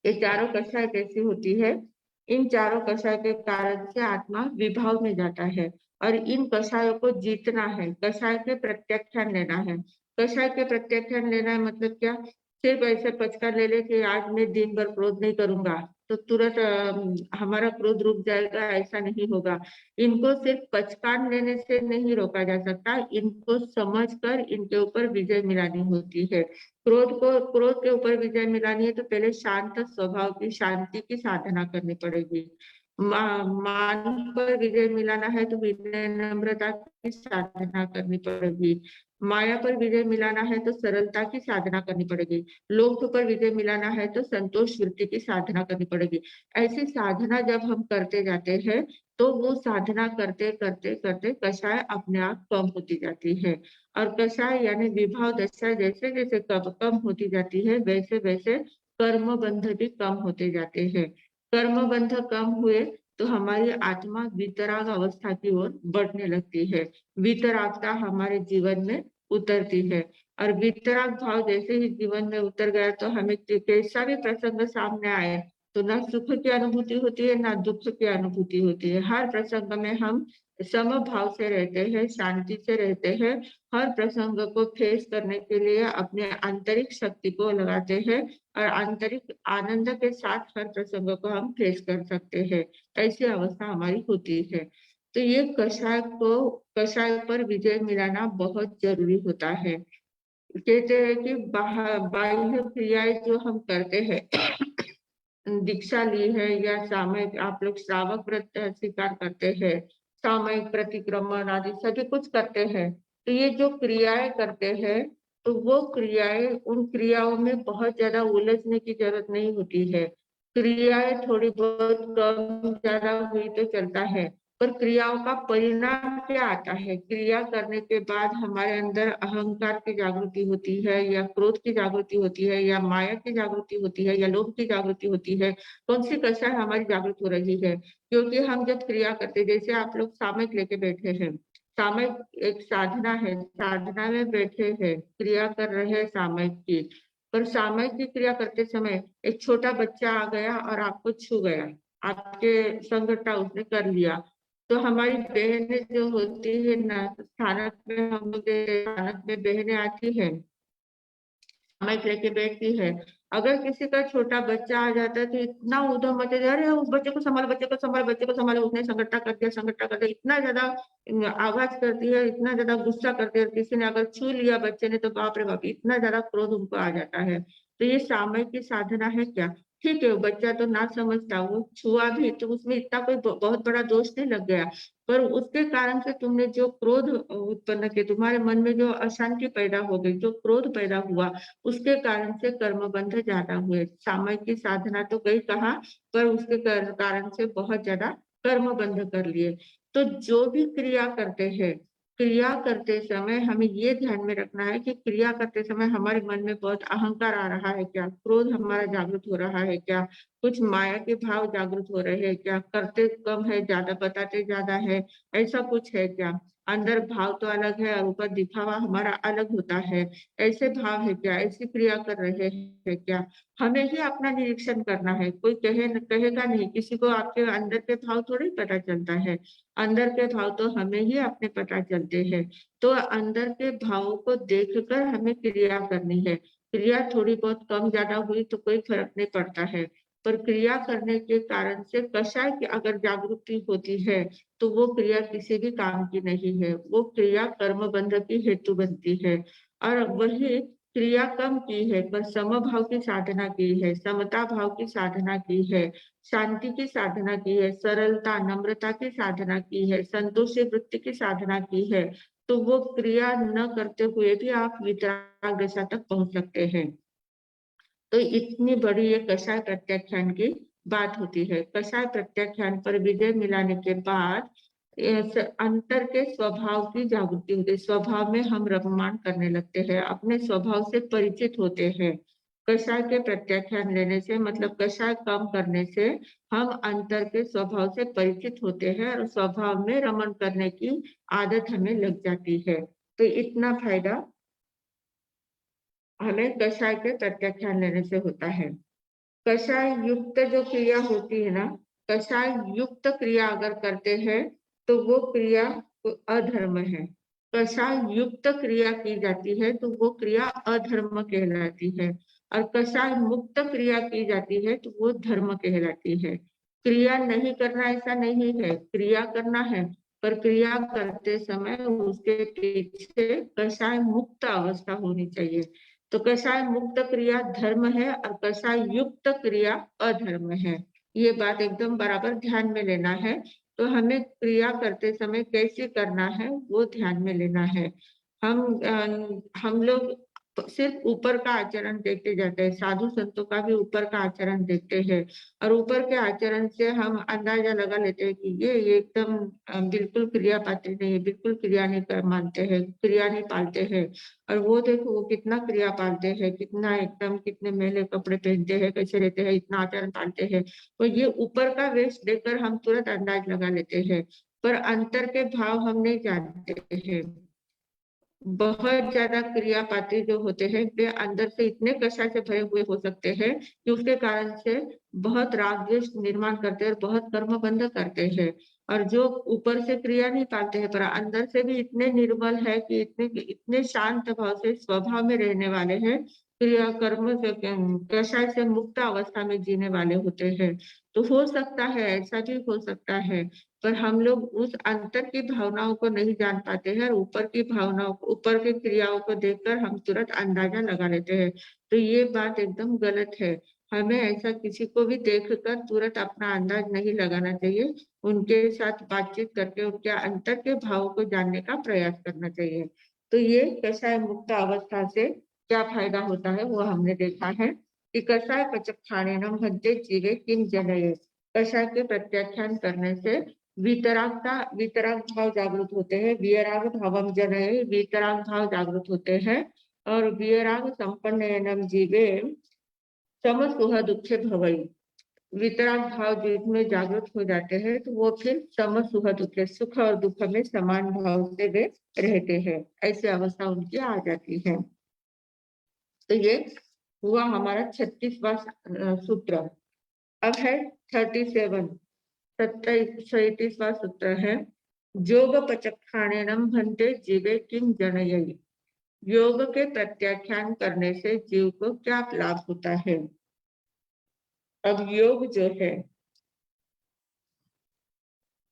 ये चारों कषाय कैसी होती है? इन चारों कषाय के कारण से आत्मा विभाव में जाता है और इन कषायों को जीतना है, कषाय के प्रत्याख्यान लेना है। कषाय के प्रत्याख्यान लेना है मतलब क्या? सिर्फ ऐसे पचका ले ले कि आज मैं दिन भर क्रोध नहीं करूंगा तो तुरंत हमारा क्रोध रुक जाएगा, ऐसा नहीं होगा। इनको सिर्फ पचकान लेने से नहीं रोका जा सकता, इनको समझकर इनके ऊपर विजय मिलानी होती है। क्रोध के ऊपर विजय मिलानी है तो पहले शांत स्वभाव की शांति की साधना करनी पड़ेगी। मान पर विजय मिलाना है तो विनय नम्रता की साधना करनी पड़ेगी। माया पर विजय मिलाना है तो सरलता की साधना करनी पड़ेगी। लोभ पर विजय मिलाना है तो संतोष वृत्ति की साधना करनी पड़ेगी। ऐसी साधना जब हम करते जाते हैं तो वो साधना करते करते करते कषाय अपने आप कम होती जाती है और कषाय यानी विभाव दशा जैसे जैसे कम होती जाती है, वैसे वैसे कर्म बंध भी कम होते जाते हैं। कर्म बंध कम हुए तो हमारी आत्मा वितराग अवस्था की ओर बढ़ने लगती है। वितरागता हमारे जीवन में उतरती है और वितराग भाव जैसे ही जीवन में उतर गया तो हमें कैसा भी प्रसंग सामने आए तो ना सुख की अनुभूति होती है ना दुख की अनुभूति होती है। हर प्रसंग में हम समभाव से रहते हैं, शांति से रहते हैं। हर प्रसंग को फेस करने के लिए अपने आंतरिक शक्ति को लगाते हैं और आंतरिक आनंद के साथ हर प्रसंग को हम फेस कर सकते हैं। ऐसी अवस्था हमारी होती है। तो ये कषाय पर विजय मिलाना बहुत जरूरी होता है। कहते हैं कि बाह्य क्रियाएं जो हम करते हैं दीक्षा ली है या सामयिक आप लोग श्रावक व्रत स्वीकार करते हैं, सामयिक प्रतिक्रमण आदि सभी कुछ करते हैं। तो ये जो क्रियाएं करते हैं तो वो क्रियाएं उन क्रियाओं में बहुत ज्यादा उलझने की जरूरत नहीं होती है। क्रियाएं थोड़ी बहुत कम ज्यादा हुई तो चलता है, पर क्रियाओं का परिणाम क्या आता है? क्रिया करने के बाद हमारे अंदर अहंकार की जागृति होती है या क्रोध की जागृति होती है या माया की जागृति होती है या लोभ की जागृति होती है। कौन सी कषाय हमारी जागृत हो रही है? क्योंकि हम जब क्रिया करते, जैसे आप लोग सामयिक लेके बैठे हैं, सामयिक एक साधना है, साधना में बैठे हैं, क्रिया कर रहे हैं सामयिक की, पर सामयिक की क्रिया करते समय एक छोटा बच्चा आ गया और आपको छू गया, आपके संगठा उसने कर लिया। तो हमारी बहनें जो होती है ना, स्थानक में हम लोग स्थानक में बहनें आती है, माइक लेके बैठती है। अगर किसी का छोटा बच्चा आ जाता है तो इतना ऊधम मचे, अरे उस बच्चे को संभालो, बच्चे को संभालो, बच्चे को संभालो, उसने संगठा कर दिया, संगठा कर दिया, इतना ज्यादा आवाज करती है, इतना ज्यादा गुस्सा करती है। किसी ने अगर छू लिया बच्चे ने तो बाप रे बाप, इतना ज्यादा क्रोध उनको आ जाता है। तो ये सामयिक की साधना है क्या? ठीक है, वो बच्चा तो ना समझता, वो छुआ भी तो उसमें इतना कोई बहुत बड़ा दोष नहीं लग गया, पर उसके कारण से तुमने जो क्रोध उत्पन्न किया, तुम्हारे मन में जो अशांति पैदा हो गई, जो क्रोध पैदा हुआ, उसके कारण से कर्म बंध ज्यादा हुए। सामयिक की साधना तो गई कहा, पर उसके कारण से बहुत ज्यादा कर्म बंध कर लिए। तो जो भी क्रिया करते हैं, क्रिया करते समय हमें ये ध्यान में रखना है कि क्रिया करते समय हमारे मन में बहुत अहंकार आ रहा है क्या? क्रोध हमारा जागृत हो रहा है क्या? कुछ माया के भाव जागृत हो रहे हैं क्या? करते कम है, ज्यादा बताते ज्यादा है, ऐसा कुछ है क्या? अंदर भाव तो अलग है और ऊपर दिखावा हमारा अलग होता है, ऐसे भाव है क्या? ऐसी क्रिया कर रहे हैं क्या? हमें ही अपना निरीक्षण करना है। कोई कहेगा नहीं, किसी को आपके अंदर के भाव थोड़ी पता चलता है। अंदर के भाव तो हमें ही अपने पता चलते हैं। तो अंदर के भावों को देखकर हमें क्रिया करनी है। क्रिया थोड़ी बहुत कम ज्यादा हुई तो कोई फर्क नहीं पड़ता है, पर क्रिया करने के कारण से कषाय की अगर जागृति होती है तो वो क्रिया किसी भी काम की नहीं है, वो क्रिया कर्म बंध की हेतु बनती है। और वही क्रिया कम की है पर समभाव की साधना की है, समता भाव की साधना की है, शांति की साधना की है, सरलता नम्रता की साधना की है, संतोषी वृत्ति की साधना की है, तो वो क्रिया न करते हुए भी आप वितराग दशा तक पहुंच सकते हैं। तो इतनी बड़ी ये कषाय प्रत्याख्यान की बात होती है। कषाय प्रत्याख्यान पर विजय मिलाने के बाद अंतर के स्वभाव की जागृति होती है। स्वभाव में हम रममाण करने लगते हैं, अपने स्वभाव से परिचित होते हैं। कषाय के प्रत्याख्यान लेने से मतलब कषाय कम करने से हम अंतर के स्वभाव से परिचित होते हैं और स्वभाव में रमण करने की आदत हमें लग जाती है। तो इतना फायदा हमें कषाय के प्रत्याख्यान लेने से होता है। कषाय युक्त जो क्रिया होती है ना, कषाय युक्त क्रिया अगर करते हैं तो वो क्रिया अधर्म है। कषाय युक्त क्रिया की जाती है तो वो क्रिया अधर्म कहलाती है और कषाय मुक्त क्रिया की जाती है तो वो धर्म कहलाती है। क्रिया नहीं करना ऐसा नहीं है, क्रिया करना है, पर क्रिया करते समय उसके पीछे कषाय मुक्त अवस्था होनी चाहिए। तो कषाय मुक्त क्रिया धर्म है और कषाय युक्त क्रिया अधर्म है। ये बात एकदम बराबर ध्यान में लेना है। तो हमें क्रिया करते समय कैसे करना है वो ध्यान में लेना है। हम लोग सिर्फ ऊपर का आचरण देखते जाते हैं, साधु संतों का भी ऊपर का आचरण देखते हैं और ऊपर के आचरण से हम अंदाजा लगा लेते हैं कि ये एकदम बिल्कुल क्रिया पात्र नहीं है, बिल्कुल क्रिया नहीं कर मानते हैं, क्रिया नहीं पालते हैं। और वो देखो वो कितना क्रिया पालते हैं, कितना एकदम कितने मैले कपड़े पहनते हैं, कैसे रहते हैं, इतना आचरण पालते हैं। तो ये ऊपर का वेश देखकर हम तुरंत अंदाज लगा लेते हैं, पर अंतर के भाव हम नहीं जानते हैं। बहुत ज्यादा क्रिया पाती जो होते हैं वे अंदर से इतने कषाय से भरे हुए हो सकते हैं कि उसके कारण से बहुत राग द्वेष निर्माण करते हैं और बहुत कर्म बंध करते हैं। और जो ऊपर से क्रिया नहीं पाते हैं पर अंदर से भी इतने निर्मल है कि इतने इतने शांत भाव से स्वभाव में रहने वाले हैं, क्रिया कर्म से कषाय से मुक्त अवस्था में जीने वाले होते हैं। तो हो सकता है, ऐसा भी हो सकता है, पर हम लोग उस अंतर की भावनाओं को नहीं जान पाते हैं और ऊपर की भावनाओं को, ऊपर की क्रियाओं को देखकर हम तुरंत अंदाजा लगा लेते हैं। तो ये बात एकदम गलत है। हमें ऐसा किसी को भी देखकर तुरंत अपना अंदाज नहीं लगाना चाहिए। उनके साथ बातचीत करके उनके अंतर के भावों को जानने का प्रयास करना चाहिए। तो ये कषाय मुक्त अवस्था से क्या फायदा होता है वो हमने देखा है कि कषाय पचक्षाणेन भद्दे जीवे किम जनयेत्। कषाय के प्रत्याख्यान करने से वितराग भाव जागृत होते हैं, वियराग भावम जनये, वितराग भाव जागृत होते हैं और वियराग संपन्नयनम जीवे समसुह दुखे भवई। वितराग भाव जिसमें जागृत हो जाते हैं तो वो फिर समसुह दुखे, सुख और दुख में समान भाव से वे रहते हैं, ऐसी अवस्था उनकी आ जाती है। तो ये हुआ हमारा 36वां सूत्र। अब है 37, 37वां सूत्र है योग पचक्षाणेनम भन्ते जीवे किम जनयति। योग के प्रत्याख्यान करने से जीव को क्या लाभ होता है। अब योग जो है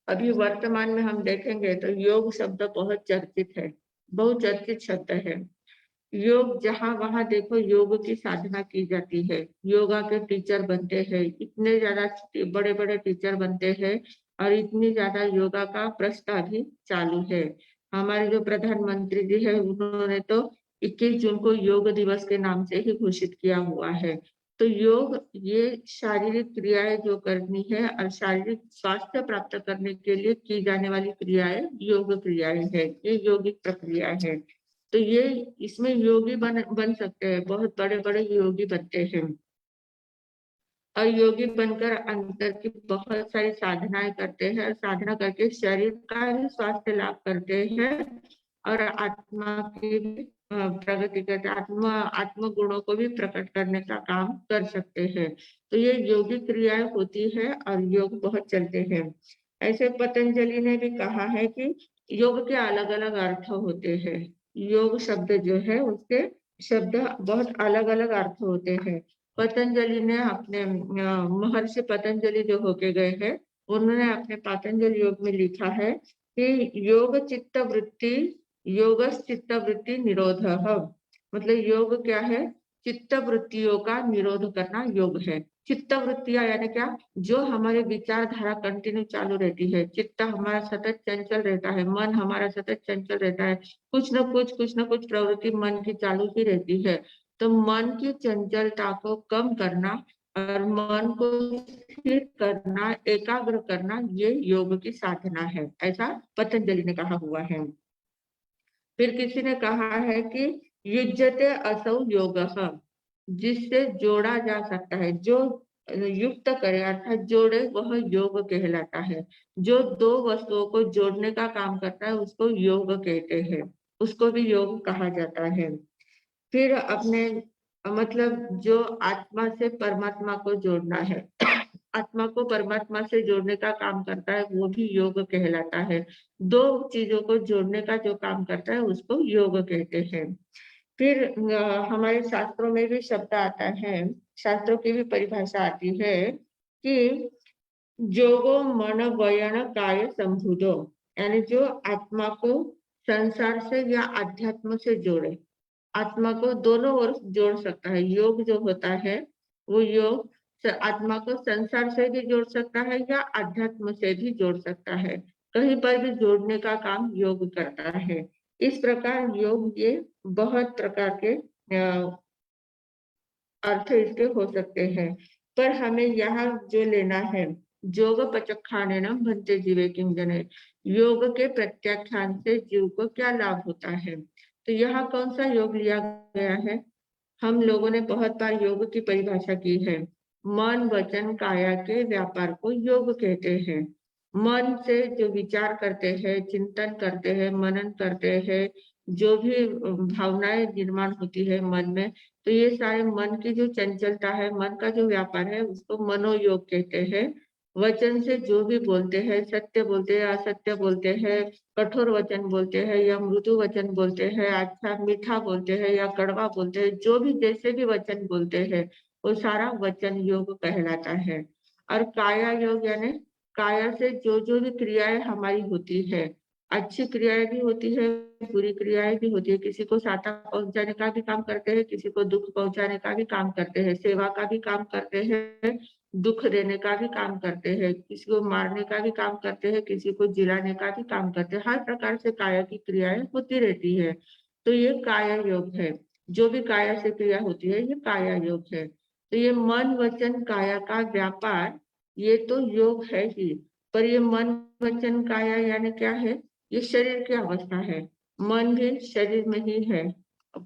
अभी वर्तमान में हम देखेंगे तो योग शब्द बहुत चर्चित है, बहुत चर्चित शब्द है। योग जहां वहां देखो योग की साधना की जाती है, योगा के टीचर बनते हैं, इतने ज्यादा बड़े बड़े टीचर बनते हैं और इतनी ज्यादा योगा का प्रस्ताव भी चालू है। हमारे जो प्रधानमंत्री जी है उन्होंने तो 21 जून को योग दिवस के नाम से ही घोषित किया हुआ है। तो योग ये शारीरिक क्रियाएं जो करनी है और शारीरिक स्वास्थ्य प्राप्त करने के लिए की जाने वाली क्रियाएं योग क्रियाएं है, ये योगिक प्रक्रिया है। तो ये इसमें योगी बन सकते हैं, बहुत बड़े बड़े योगी बनते हैं और योगी बनकर अंतर की बहुत सारी साधनाएं करते हैं और साधना करके शरीर का भी स्वास्थ्य लाभ करते हैं और आत्मा की भी प्रगति करते, आत्म गुणों को भी प्रकट करने का काम कर सकते हैं। तो ये योगिक क्रियाएं होती है और योग बहुत चलते हैं। ऐसे पतंजलि ने भी कहा है कि योग के अलग अलग अर्थ होते हैं। योग शब्द जो है उसके शब्द बहुत अलग अलग अर्थ होते हैं। पतंजलि ने अपने महर्षि पतंजलि जो होके गए हैं, उन्होंने अपने पातंजलि योग में लिखा है कि योगस चित्त वृत्ति निरोधः। मतलब योग क्या है? चित्त वृत्तियों का निरोध करना योग है। चित्त वृत्तियां यानी क्या? जो हमारे विचारधारा कंटिन्यू चालू रहती है, चित्त हमारा सतत चंचल रहता है, मन हमारा सतत चंचल रहता है, कुछ न कुछ प्रवृत्ति मन की चालू ही रहती है। तो मन की चंचलता को कम करना और मन को स्थिर करना, एकाग्र करना, ये योग की साधना है, ऐसा पतंजलि ने कहा हुआ है। फिर किसी ने कहा है कि युज्यते असौ योगः, जिससे जोड़ा जा सकता है, जो युक्त करे अर्थात जोड़े, वह योग कहलाता है। जो दो वस्तुओं को जोड़ने का काम करता है उसको योग कहते हैं, उसको भी योग कहा जाता है। फिर अपने मतलब जो आत्मा से परमात्मा को जोड़ना है, आत्मा को परमात्मा से जोड़ने का काम करता है, वो भी योग कहलाता है। दो चीजों को जोड़ने का जो काम करता है उसको योग कहते हैं। फिर हमारे शास्त्रों में भी शब्द आता है, शास्त्रों की भी परिभाषा आती है कि जोगो मन वयन काय संभुदो, यानी जो आत्मा को संसार से या अध्यात्म से जोड़े, आत्मा को दोनों ओर जोड़ सकता है। योग जो होता है वो योग आत्मा को संसार से भी जोड़ सकता है या अध्यात्म से भी जोड़ सकता है, कहीं पर भी जोड़ने का काम योग करता है। इस प्रकार योग ये बहुत प्रकार के अर्थ इसके हो सकते हैं, पर हमें यहाँ जो लेना है, योग पचखानेनम भन्ते जीवे किम जने, योग के प्रत्याख्यान से जीव को क्या लाभ होता है। तो यहाँ कौन सा योग लिया गया है? हम लोगों ने बहुत बार योग की परिभाषा की है। मन वचन काया के व्यापार को योग कहते हैं। मन से जो विचार करते हैं, चिंतन करते हैं, मनन करते हैं, जो भी भावनाएं निर्माण होती है मन में, तो ये सारे मन की जो चंचलता है, मन का जो व्यापार है, उसको मनोयोग कहते हैं। वचन से जो भी बोलते हैं, सत्य बोलते हैं, असत्य बोलते हैं, कठोर वचन बोलते हैं या मृदु वचन बोलते हैं, अच्छा मीठा बोलते हैं या कड़वा बोलते हैं, जो भी जैसे भी वचन बोलते हैं, वो सारा वचन योग कहलाता है। और काया योग यानी काया से जो भी क्रियाएं हमारी होती है, अच्छी क्रियाएं भी होती है, बुरी क्रियाएं भी होती है, किसी को साता पहुंचाने का भी काम करते हैं, किसी को दुख पहुंचाने का भी काम करते हैं, सेवा का भी काम करते हैं, दुख देने का भी काम करते हैं, किसी को मारने का भी काम करते हैं, किसी को जिलाने का भी काम करते हैं। हर प्रकार से काया की क्रियाएं होती रहती है, तो ये काया योग है। जो भी काया से क्रिया होती है ये काया योग है। तो ये मन वचन काया का व्यापार, ये तो योग है ही, पर ये मन वचन काया यानी क्या है? ये शरीर की अवस्था है। मन भी शरीर में ही है,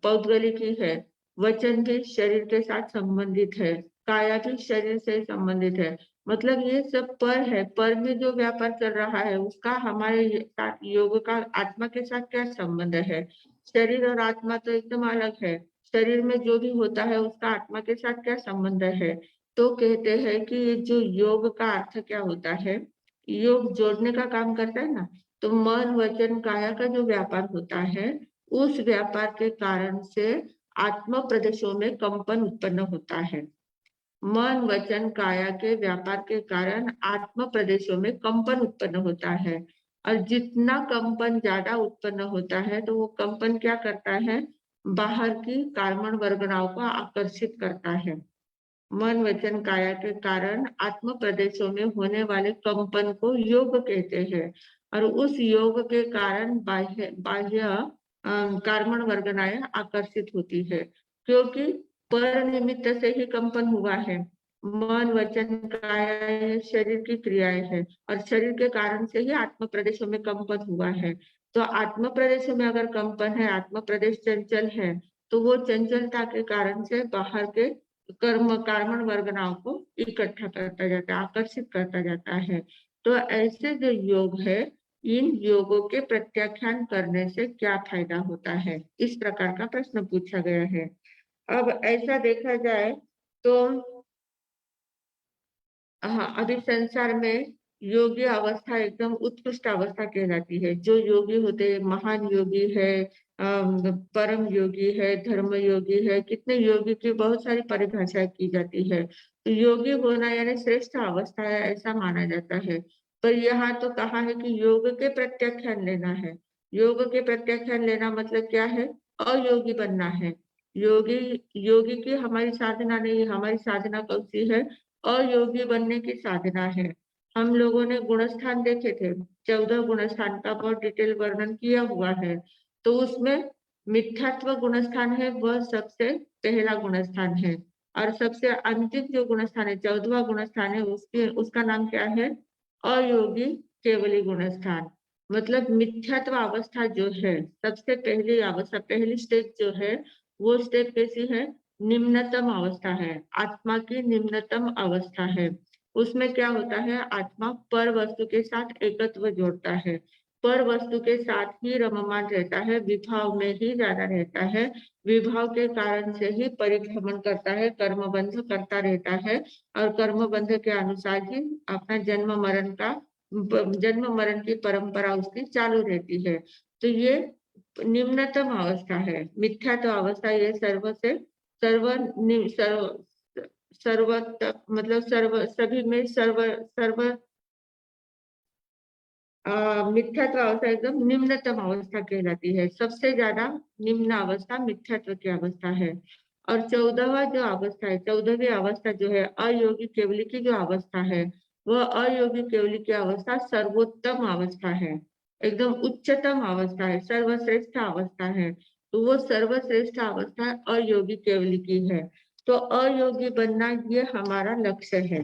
पौद्गलिक ही है, वचन भी शरीर के साथ संबंधित है, काया भी शरीर से संबंधित है। मतलब ये सब पर है, पर में जो व्यापार चल रहा है उसका हमारे साथ योग का आत्मा के साथ क्या संबंध है? शरीर और आत्मा तो एकदम अलग है। शरीर में जो भी होता है उसका आत्मा के साथ क्या संबंध है? तो कहते हैं कि ये जो योग का अर्थ क्या होता है, योग जोड़ने का काम करता है ना, तो मन वचन काया का जो व्यापार होता है, उस व्यापार के कारण से आत्म प्रदेशों में कंपन उत्पन्न होता है। मन वचन काया के व्यापार के कारण आत्म प्रदेशों में कंपन उत्पन्न होता है, और जितना कंपन ज्यादा उत्पन्न होता है तो वो कंपन क्या करता है? बाहर की कार्बन वर्गनाओं को आकर्षित करता है। मन वचन काया के कारण आत्म प्रदेशों में होने वाले कंपन को योग कहते हैं, और उस योग के कारण बाह्य बाह्य कार्बन वर्गनाएं आकर्षित होती है, क्योंकि पर निमित्त से ही कंपन हुआ है। मन वचन काया शरीर की क्रियाएं है, और शरीर के कारण से ही आत्म प्रदेशों में कंपन हुआ है। तो आत्म प्रदेशों में अगर कंपन है, आत्म प्रदेश चंचल है, तो वो चंचलता के कारण से बाहर के कार्बन वर्गनाओं को इकट्ठा करता जाता है, आकर्षित करता जाता है। तो ऐसे जो योग है, इन योगों के प्रत्याख्यान करने से क्या फायदा होता है, इस प्रकार का प्रश्न पूछा गया है। अब ऐसा देखा जाए तो हाँ, अभी संसार में योगी अवस्था एकदम उत्कृष्ट अवस्था कहलाती है। जो योगी होते हैं, महान योगी है, परम योगी है, धर्म योगी है, कितने योगी की बहुत सारी परिभाषाएं की जाती है। तो योगी होना यानी श्रेष्ठ अवस्था है ऐसा माना जाता है। पर यहाँ तो कहा है कि योग के प्रत्याख्यान लेना है। योग के प्रत्याख्यान लेना मतलब क्या है? अयोगी बनना है। योगी योगी की हमारी साधना नहीं है, हमारी साधना कौन सी है? अयोगी बनने की साधना है। हम लोगों ने गुणस्थान देखे थे, 14 गुणस्थान का बहुत डिटेल वर्णन किया हुआ है। तो उसमें मिथ्यात्व गुणस्थान है, वह सबसे पहला गुणस्थान है। और सबसे अंतिम जो गुणस्थान है, 14वां गुणस्थान है, उसका नाम क्या है? अयोगी केवली गुणस्थान। मतलब मिथ्यात्व अवस्था जो है, सबसे पहली अवस्था, पहली स्टेज जो है, वो स्टेज कैसी है? निम्नतम अवस्था है, आत्मा की निम्नतम अवस्था है। उसमें क्या होता है? आत्मा पर वस्तु के साथ एकत्व जोड़ता है, पर वस्तु के साथ ही रममान रहता है, विभाव में ही ज्यादा रहता है, विभाव के कारण से ही परिभ्रमण करता है, कर्म बंध करता रहता है, और कर्म बंध के अनुसार ही अपना जन्म मरण की परंपरा उसकी चालू रहती है। तो ये निम्नतम अवस्था है, मिथ्यात्व अवस्था। ये सर्व से सर्व सर्व मतलब सर्व सभी में सर्व सर्व मिथ्यात्व अवस्था एकदम निम्नतम अवस्था कहलाती है। सबसे ज्यादा निम्न अवस्था मिथ्यात्व की अवस्था है। और 14वां जो अवस्था है, 14वीं अवस्था जो है अयोगी केवली की जो अवस्था है, वह अयोगी केवली की अवस्था सर्वोत्तम अवस्था है, एकदम उच्चतम अवस्था है, सर्वश्रेष्ठ अवस्था है। तो वो सर्वश्रेष्ठ अवस्था अयोगी केवली की है। तो अयोगी बनना ये हमारा लक्ष्य है।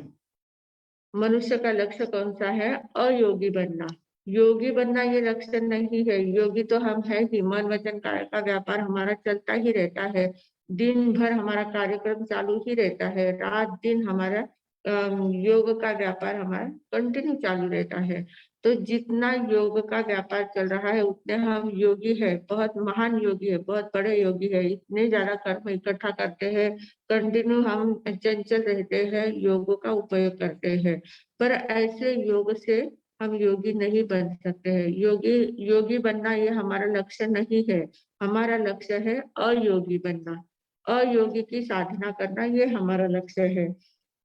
मनुष्य का लक्ष्य कौन सा है? अयोगी बनना। योगी बनना ये लक्ष्य नहीं है। योगी तो हम है ही, मन वचन काया का व्यापार हमारा चलता ही रहता है, दिन भर हमारा कार्यक्रम चालू ही रहता है, रात दिन हमारा योग का व्यापार हमारा कंटिन्यू चालू रहता है। तो जितना योग का व्यापार चल रहा है उतने हम योगी है, बहुत महान योगी है, बहुत बड़े योगी है, इतने ज्यादा कर्म इकट्ठा करते हैं, कंटिन्यू हम चंचल रहते हैं, योग का उपयोग करते हैं। पर ऐसे योग से हम योगी नहीं बन सकते हैं। योगी बनना ये हमारा लक्ष्य नहीं है। हमारा लक्ष्य है अयोगी बनना, अयोगी की साधना करना, ये हमारा लक्ष्य है।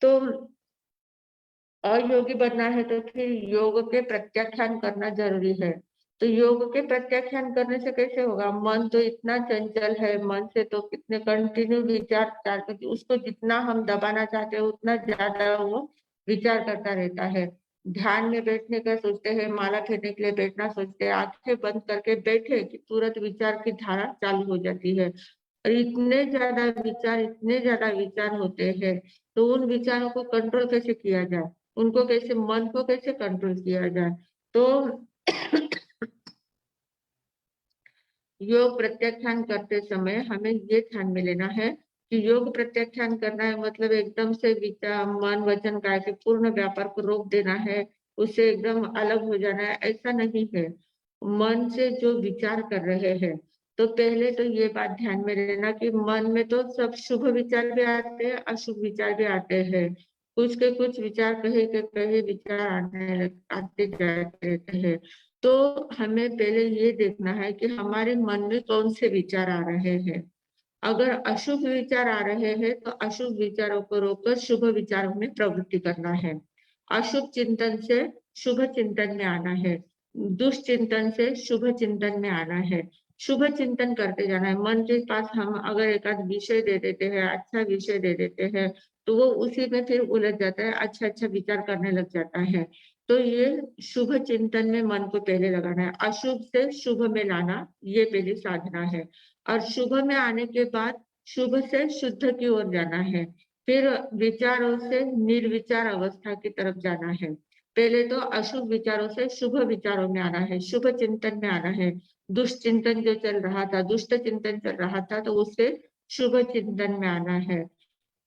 तो अयोगी बनना है तो फिर योग के प्रत्याख्यान करना जरूरी है। तो योग के प्रत्याख्यान करने से कैसे होगा? मन तो इतना चंचल है, मन से तो कितने कंटिन्यू विचार चाहते, उसको जितना हम दबाना चाहते हैं उतना ज्यादा वो विचार करता रहता है। ध्यान में बैठने का सोचते हैं, माला फेरने के लिए बैठना सोचते हैं, आंखें बंद करके बैठे कि तुरंत विचार की धारा चालू हो जाती है। और इतने ज्यादा विचार होते हैं, तो उन विचारों को कंट्रोल कैसे किया जाए? उनको कैसे, मन को कैसे कंट्रोल किया जाए? तो योग प्रत्याख्यान करते समय हमें ये ध्यान में लेना है कि योग प्रत्याख्यान करना है मतलब एकदम से विचार, मन वचन काया के पूर्ण व्यापार को रोक देना है, उससे एकदम अलग हो जाना है, ऐसा नहीं है। मन से जो विचार कर रहे हैं, तो पहले तो ये बात ध्यान में रहना कि मन में तो सब शुभ विचार भी आते हैं, अशुभ विचार भी आते हैं। कुछ के कुछ विचार, कहे के कहे विचार आते जाते रहते हैं। तो हमें पहले ये देखना है कि हमारे मन में कौन से विचार आ रहे हैं। अगर अशुभ विचार आ रहे हैं तो अशुभ विचारों को रोककर शुभ विचारों में प्रवृत्ति करना है। अशुभ चिंतन से शुभ चिंतन में आना है, दुष्चिंतन से शुभ चिंतन में आना है। शुभ चिंतन करते जाना है। मन के पास हम अगर एक आध विषय दे देते हैं, अच्छा विषय दे देते हैं, तो वो उसी में फिर उलझ जाता है, अच्छा अच्छा विचार करने लग जाता है। तो ये शुभ चिंतन में मन को पहले लगाना है, अशुभ से शुभ में लाना, ये पहली साधना है। और शुभ में आने के बाद शुभ से शुद्ध की ओर जाना है, फिर विचारों से निर्विचार अवस्था की तरफ जाना है। पहले तो अशुभ विचारों से शुभ विचारों में आना है, शुभ चिंतन में आना है। दुष्चिंतन जो चल रहा था, दुष्ट चिंतन चल रहा था, तो उससे शुभ चिंतन में आना है।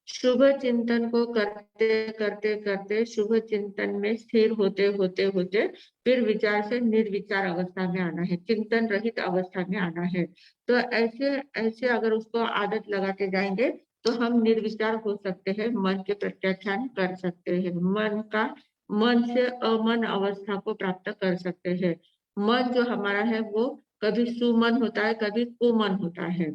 शुभ चिंतन को करते करते करते शुभ चिंतन में स्थिर होते होते होते फिर विचार से निर्विचार अवस्था में आना है, चिंतन रहित अवस्था में आना है। तो ऐसे ऐसे अगर उसको आदत लगाते जाएंगे तो हम निर्विचार हो सकते हैं, मन के प्रत्याख्यान कर सकते हैं, मन से अमन अवस्था को प्राप्त कर सकते हैं। मन जो हमारा है वो कभी सुमन होता है, कभी कुमन होता है।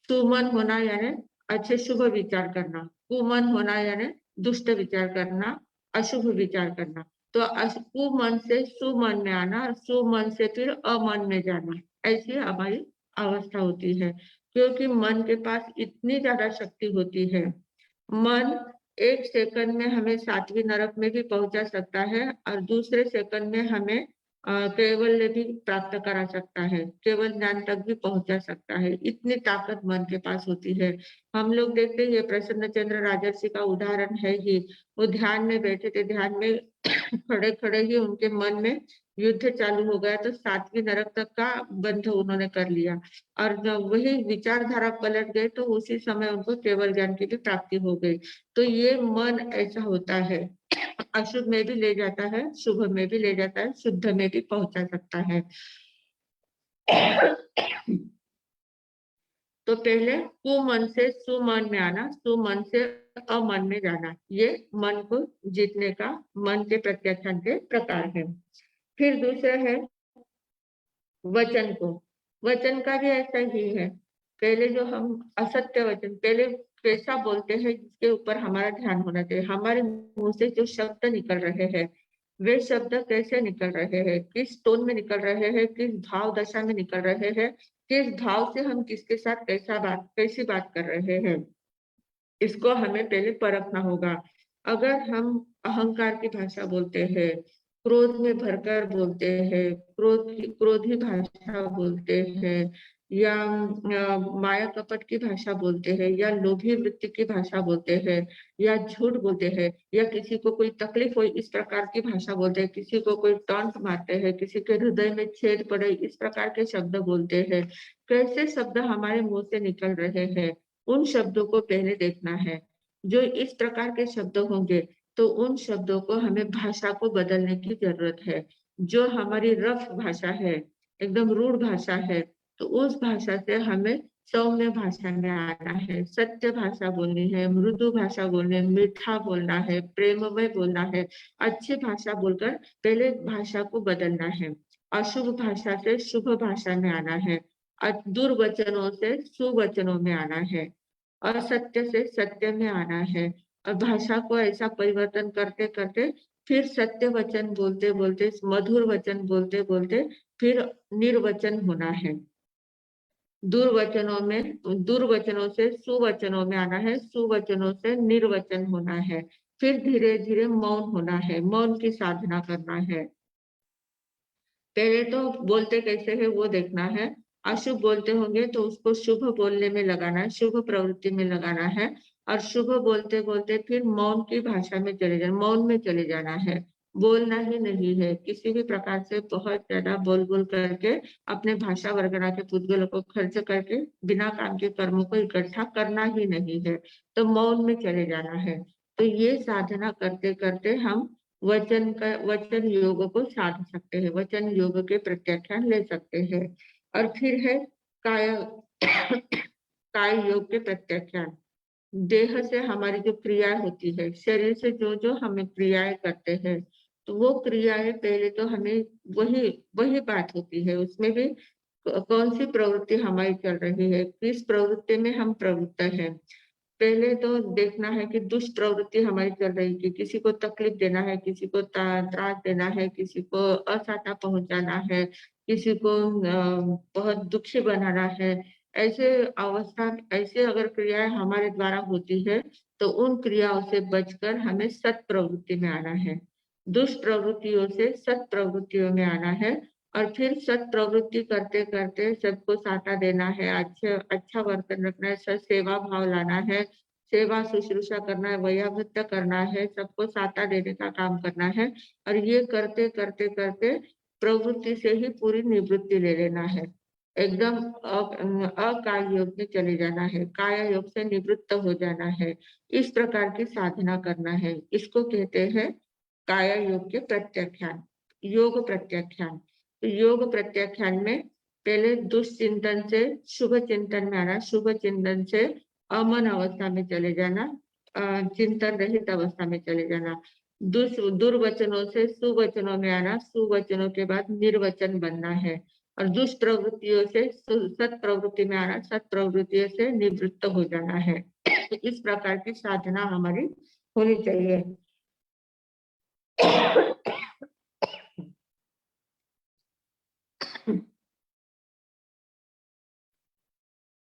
सुमन होना यानी अच्छे शुभ विचार करना, कुमन होना यानी दुष्ट विचार करना, अशुभ विचार करना। तो कुमन से सुमन में आना और सुमन से फिर अमन में जाना, ऐसी हमारी अवस्था होती है। क्योंकि मन के पास इतनी ज्यादा शक्ति होती है, मन 1 सेकंड में हमें 7वीं नरक में भी पहुंचा सकता है और दूसरे सेकंड में हमें कैवल्य भी प्राप्त करा सकता है, केवल ज्ञान तक भी पहुंचा सकता है। इतनी ताकत मन के पास होती है। हम लोग देखते हैं, प्रसन्न चंद्र राजर्षि का उदाहरण है ही। वो ध्यान में बैठे थे, ध्यान में खड़े खड़े ही उनके मन में युद्ध चालू हो गया, तो 7वीं नरक तक का बंध उन्होंने कर लिया। और जब वही विचारधारा पलट गए तो उसी समय उनको केवल ज्ञान की भी प्राप्ति हो गई। तो ये मन ऐसा होता है, अशुभ में भी ले जाता है, शुभ में भी ले जाता है, शुद्ध में भी पहुंचा सकता है। तो पहले कुमन से सुमन में आना, सुमन से अमन में जाना, ये मन को जीतने का, मन के प्रत्याख्यान के प्रकार है। फिर दूसरा है वचन को। वचन का भी ऐसा ही है। पहले जो हम असत्य वचन पहले कैसा बोलते हैं, जिसके ऊपर हमारा ध्यान होना चाहिए। हमारे मुंह से जो शब्द निकल रहे हैं, वे शब्द कैसे निकल रहे हैं, किस टोन में निकल रहे हैं, किस भाव दशा में निकल रहे हैं, किस भाव से हम किसके साथ कैसी बात कर रहे हैं, इसको हमें पहले परखना होगा। अगर हम अहंकार की भाषा बोलते हैं, क्रोध में भरकर बोलते हैं, क्रोधी भाषा बोलते हैं, या माया कपट की भाषा बोलते हैं, या लोभी वृत्ति की भाषा बोलते हैं, या झूठ बोलते हैं, या किसी को कोई तकलीफ हो इस प्रकार की भाषा बोलते हैं, किसी को कोई टॉन्ट मारते हैं, किसी के हृदय में छेद पड़े इस प्रकार के शब्द बोलते हैं, कैसे शब्द हमारे मुंह से निकल रहे हैं, उन शब्दों को पहले देखना है। जो इस प्रकार के शब्द होंगे तो उन शब्दों को हमें भाषा को बदलने की जरूरत है। जो हमारी रफ भाषा है, एकदम रूढ़ भाषा है, तो उस भाषा से हमें सौम्य भाषा में आना है, सत्य भाषा बोलनी है, मृदु भाषा बोलनी है, मीठा बोलना है, प्रेममय बोलना है। अच्छी भाषा बोलकर पहले भाषा को बदलना है। अशुभ भाषा से शुभ भाषा में आना है, दुर्वचनों से सुवचनों में आना है, असत्य से सत्य में आना है। और भाषा को ऐसा परिवर्तन करते करते फिर सत्य वचन बोलते बोलते, मधुर वचन बोलते बोलते फिर निर्वचन होना है। दुर्वचनों से सुवचनों में आना है, सुवचनों से निर्वचन होना है। फिर धीरे धीरे मौन होना है, मौन की साधना करना है। पहले तो बोलते कैसे है वो देखना है। अशुभ बोलते होंगे तो उसको शुभ बोलने में लगाना है, शुभ प्रवृत्ति में लगाना है। और शुभ बोलते बोलते फिर मौन की भाषा में चले जाना, मौन में चले जाना है। बोलना ही नहीं है, किसी भी प्रकार से बहुत ज्यादा बोल बोल करके अपने भाषा वर्गना के पुद्गलों को खर्च करके बिना काम के कर्मों को इकट्ठा करना ही नहीं है। तो मौन में चले जाना है। तो ये साधना करते करते हम वचन योग को साध सकते हैं, वचन योग के प्रत्याख्यान ले सकते हैं। और फिर है काय काय योग के प्रत्याख्यान। देह से हमारी जो क्रियाएं होती है, शरीर से जो जो हमें क्रियाएं करते हैं, तो वो क्रियाएं पहले तो हमें वही वही बात होती है, उसमें भी कौन सी प्रवृत्ति हमारी चल रही है, किस प्रवृत्ति में हम प्रवृत्त हैं। पहले तो देखना है कि दुष्प्रवृत्ति हमारी चल रही है, किसी को तकलीफ देना है, किसी को त्रास देना है, किसी को असाता पहुंचाना है, किसी को बहुत दुखी बनाना है। ऐसे अवस्था, ऐसे अगर क्रियाएं हमारे द्वारा होती है तो उन क्रियाओं से बचकर हमें सत प्रवृत्ति में आना है, दुष्प्रवृत्तियों से सत प्रवृत्तियों में आना है। और फिर सत प्रवृत्ति करते करते सबको साथा देना है, अच्छा वर्तन रखना है, सेवा भाव लाना है, सेवा शुश्रूषा करना है, वयावृत्त करना है, सबको साथा देने का काम करना है। और ये करते करते करते प्रवृत्ति से ही पूरी निवृत्ति ले लेना है, एकदम अकाय योग में चले जाना है, काया योग से निवृत्त हो जाना है। इस प्रकार की साधना करना है। इसको कहते हैं काया योग के प्रत्याख्यान, योग प्रत्याख्यान। तो योग प्रत्याख्यान में पहले दुष्चिंतन से शुभ चिंतन में आना, शुभ चिंतन से अमन अवस्था में चले जाना, चिंतन रहित अवस्था में चले जाना। दुर्वचनों से सुवचनों में आना, सुवचनों के बाद निर्वचन बनना है। और दुष्ट प्रवृत्तियों से सत प्रवृत्ति में आना, सत प्रवृत्तियों से निवृत्त हो जाना है। इस प्रकार की साधना हमारी होनी चाहिए।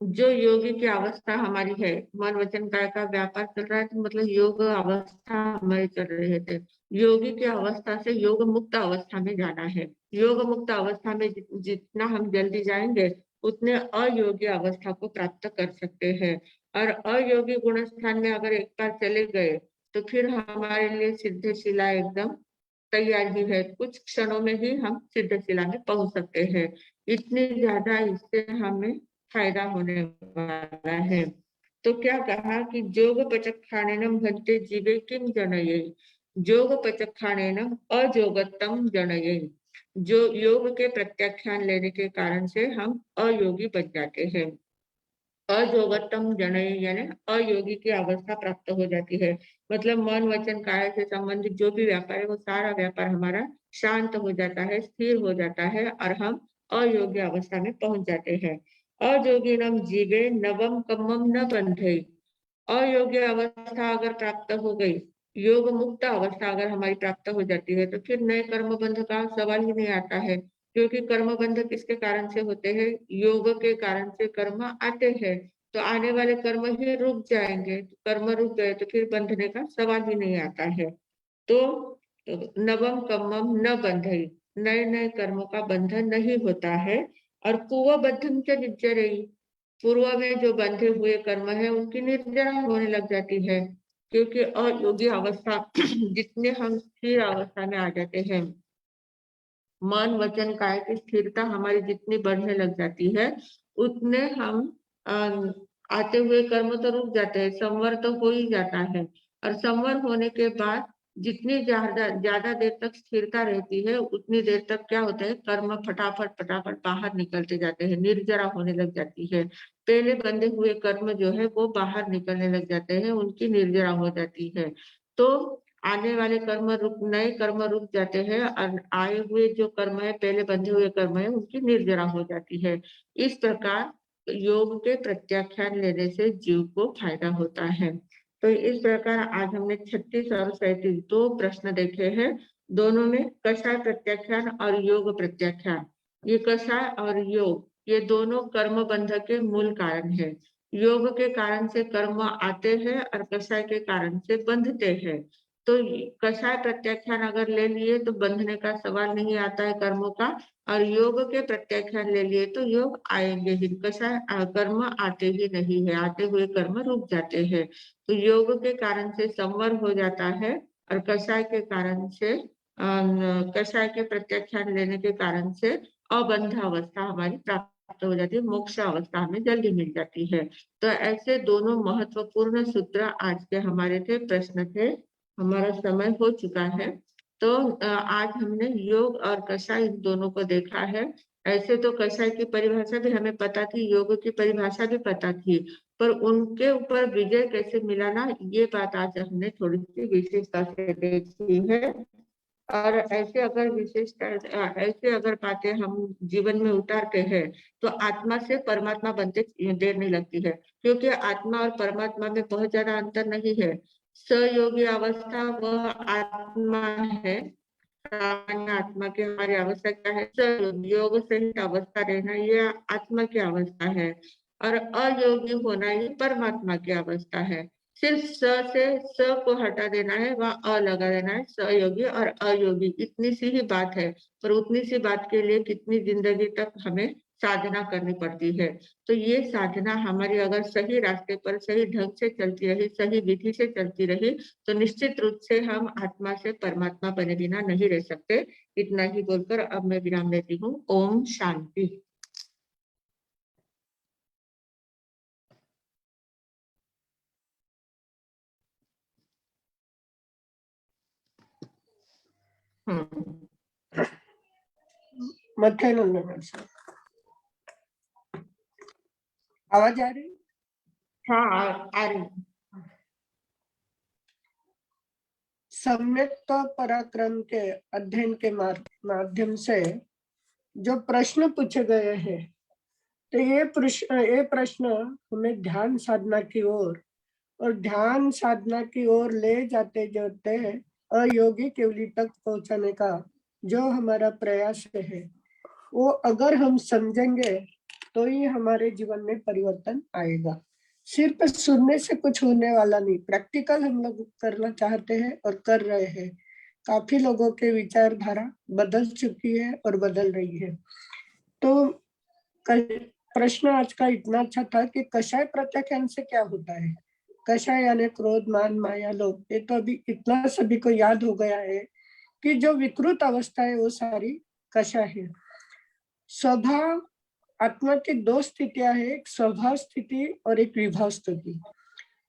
जो योगी की अवस्था हमारी है, मन वचन काया का व्यापार चल रहा है, तो मतलब योग अवस्था हमारी चल रही है। योगी की अवस्था से योग मुक्त अवस्था में जाना है। योग मुक्त अवस्था में जितना हम जल्दी जाएंगे उतने अयोगी अवस्था को प्राप्त कर सकते हैं। और अयोगी गुण स्थान में अगर एक बार चले गए तो फिर हमारे लिए सिद्ध शिला एकदम तैयार ही है। कुछ क्षणों में ही हम सिद्ध शिला में पहुंच सकते हैं। इतनी ज्यादा इससे हमें फायदा होने वाला है। तो क्या कहा कि जोग पचक्षाणेनम भंते जीवे किम जनये, जोग पचक्षाणेनम अजोगतम जनये। जो योग के प्रत्याख्यान लेने के कारण से हम अयोगी बन जाते हैं। अजोगतम जनये यानी अयोगी की अवस्था प्राप्त हो जाती है। मतलब मन वचन काया से संबंधित जो भी व्यापार है वो सारा व्यापार हमारा शांत हो जाता है, स्थिर हो जाता है और हम अयोग्य अवस्था में पहुंच जाते हैं। अयोगिनम जीवे नवम कम्मम न बंधे। अयोग्य अवस्था अगर प्राप्त हो गई, योग मुक्त अवस्था अगर हमारी प्राप्त हो जाती है, तो फिर नए कर्म बंध का सवाल ही नहीं आता है। क्योंकि कर्म बंध किसके कारण से होते हैं? योग के कारण से कर्म आते हैं। तो आने वाले कर्म ही रुक जाएंगे, कर्म रुक गए तो फिर बंधने का सवाल ही नहीं आता है। तो नवम कम्मम न बंधई, नए नए कर्मों का बंधन नहीं होता है। और पूर्वबद्धम च नित्यरई, पूर्व में जो बंधे हुए कर्म है उनकी निर्जरा होने लग जाती है। क्योंकि अयोगी अवस्था जितने हम स्थिर अवस्था में आ जाते हैं, मन वचन काय की स्थिरता हमारी जितनी बढ़ने लग जाती है, उतने हम आते हुए कर्म तो रुक जाते हैं, संवर तो हो ही जाता है। और संवर होने के बाद जितनी ज्यादा ज्यादा देर तक स्थिरता रहती है उतनी देर तक क्या होता है, कर्म फटाफट फटाफट बाहर निकलते जाते हैं, निर्जरा होने लग जाती है। पहले बंधे हुए कर्म जो है वो बाहर निकलने लग जाते हैं, उनकी निर्जरा हो जाती है। तो आने वाले कर्म रुक, नए कर्म रुक जाते हैं और आए हुए जो कर्म है, पहले बंधे हुए कर्म है, उनकी निर्जरा हो जाती है। इस प्रकार योग के प्रत्याख्यान लेने से जीव को फायदा होता है। तो इस प्रकार आज हमने 36 और 37 दो प्रश्न देखे हैं। दोनों में कषाय प्रत्याख्यान और योग प्रत्याख्यान, ये कषाय और योग ये दोनों कर्म बंध के मूल कारण है। योग के कारण से कर्म आते हैं और कषाय के कारण से बंधते हैं। तो कषाय प्रत्याख्यान अगर ले लिए तो बंधने का सवाल नहीं आता है कर्मों का, और योग के प्रत्याख्यान ले लिए तो योग आएंगे ही, कषाय कर्म आते ही नहीं है, आते हुए कर्म रुक जाते हैं। तो योग के कारण से संवर हो जाता है और कषाय के कारण से कषाय के प्रत्याख्यान लेने के कारण से अबंध अवस्था हमारी प्राप्त हो जाती है, मोक्ष अवस्था हमें जल्दी मिल जाती है। तो ऐसे दोनों महत्वपूर्ण सूत्र आज के हमारे थे, प्रश्न थे। हमारा समय हो चुका है। तो आज हमने योग और कषाय इन दोनों को देखा है। ऐसे तो कषाय की परिभाषा भी हमें पता थी, योग की परिभाषा भी पता थी, पर उनके ऊपर विजय कैसे मिला ना, ये बात आज हमने थोड़ी सी विशेषता से देखी है। और ऐसे अगर बातें हम जीवन में उतारते हैं तो आत्मा से परमात्मा बनते देर नहीं लगती है। क्योंकि आत्मा और परमात्मा में बहुत ज्यादा अंतर नहीं है। सयोगी अवस्था वह आत्मा है, सामान्य आत्मा की हमारी अवस्था क्या है? सयोग, योग सहित अवस्था रहना ये आत्मा की अवस्था है, और अयोगी होना ये परमात्मा की अवस्था है। सिर्फ स को हटा देना है, वहाँ अ लगा देना है, सयोगी और अयोगी, इतनी सी ही बात है। पर उतनी सी बात के लिए कितनी जिंदगी तक हमें साधना करनी पड़ती है। तो ये साधना हमारी अगर सही रास्ते पर सही ढंग से चलती रही, सही विधि से चलती रही, तो निश्चित रूप से हम आत्मा से परमात्मा बने बिना नहीं रह सकते। इतना ही बोलकर अब मैं विराम लेती हूँ। ओम शांति। मध्यान्ह आवाज आ रही? हाँ आ रही। सम्यक पराक्रम के अध्ययन के माध्यम से जो प्रश्न पूछे गए हैं, तो ये प्रश्न हमें ध्यान साधना की ओर और ध्यान साधना की ओर ले जाते जाते हैं अयोगी केवली तक पहुंचाने का जो हमारा प्रयास है, वो अगर हम समझेंगे तो ही हमारे जीवन में परिवर्तन आएगा। सिर्फ सुनने से कुछ होने वाला नहीं, प्रैक्टिकल हम लोग करना चाहते हैं और कर रहे हैं। काफी लोगों के विचारधारा बदल चुकी है और बदल रही है। तो प्रश्न आज का इतना अच्छा था कि कषाय प्रत्याख्यान से क्या होता है। कषाय यानी क्रोध, मान, माया, लोभ, ये तो अभी इतना सभी को याद हो गया है कि जो विकृत अवस्था है वो सारी कषाय है। स्वभाव, आत्मा की दो स्थितियां है, एक स्वभाव स्थिति और एक विभाव स्थिति।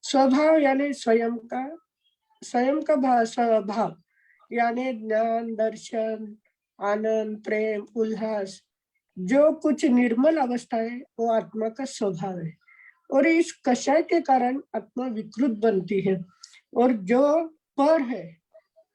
स्वभाव यानी स्वयं का स्वभाव यानी ज्ञान, दर्शन, आनंद, प्रेम, उल्लास, जो कुछ निर्मल अवस्था है वो आत्मा का स्वभाव है। और इस कषाय के कारण आत्मा विकृत बनती है। और जो पर है,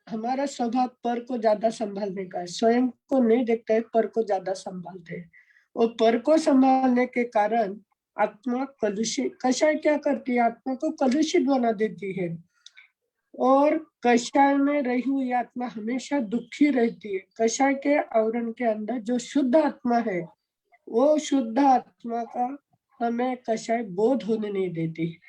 हमारा स्वभाव पर को ज्यादा संभालने का है, स्वयं को नहीं देखते है, पर को ज्यादा संभालते हैं। और पर को संभालने के कारण आत्मा कलुषित, कषाय क्या करती है, आत्मा को कलुषित बना देती है। और कषाय में रही हुई आत्मा हमेशा दुखी रहती है। कषाय के आवरण के अंदर जो शुद्ध आत्मा है, वो शुद्ध आत्मा का हमें कषाय बोध होने नहीं देती।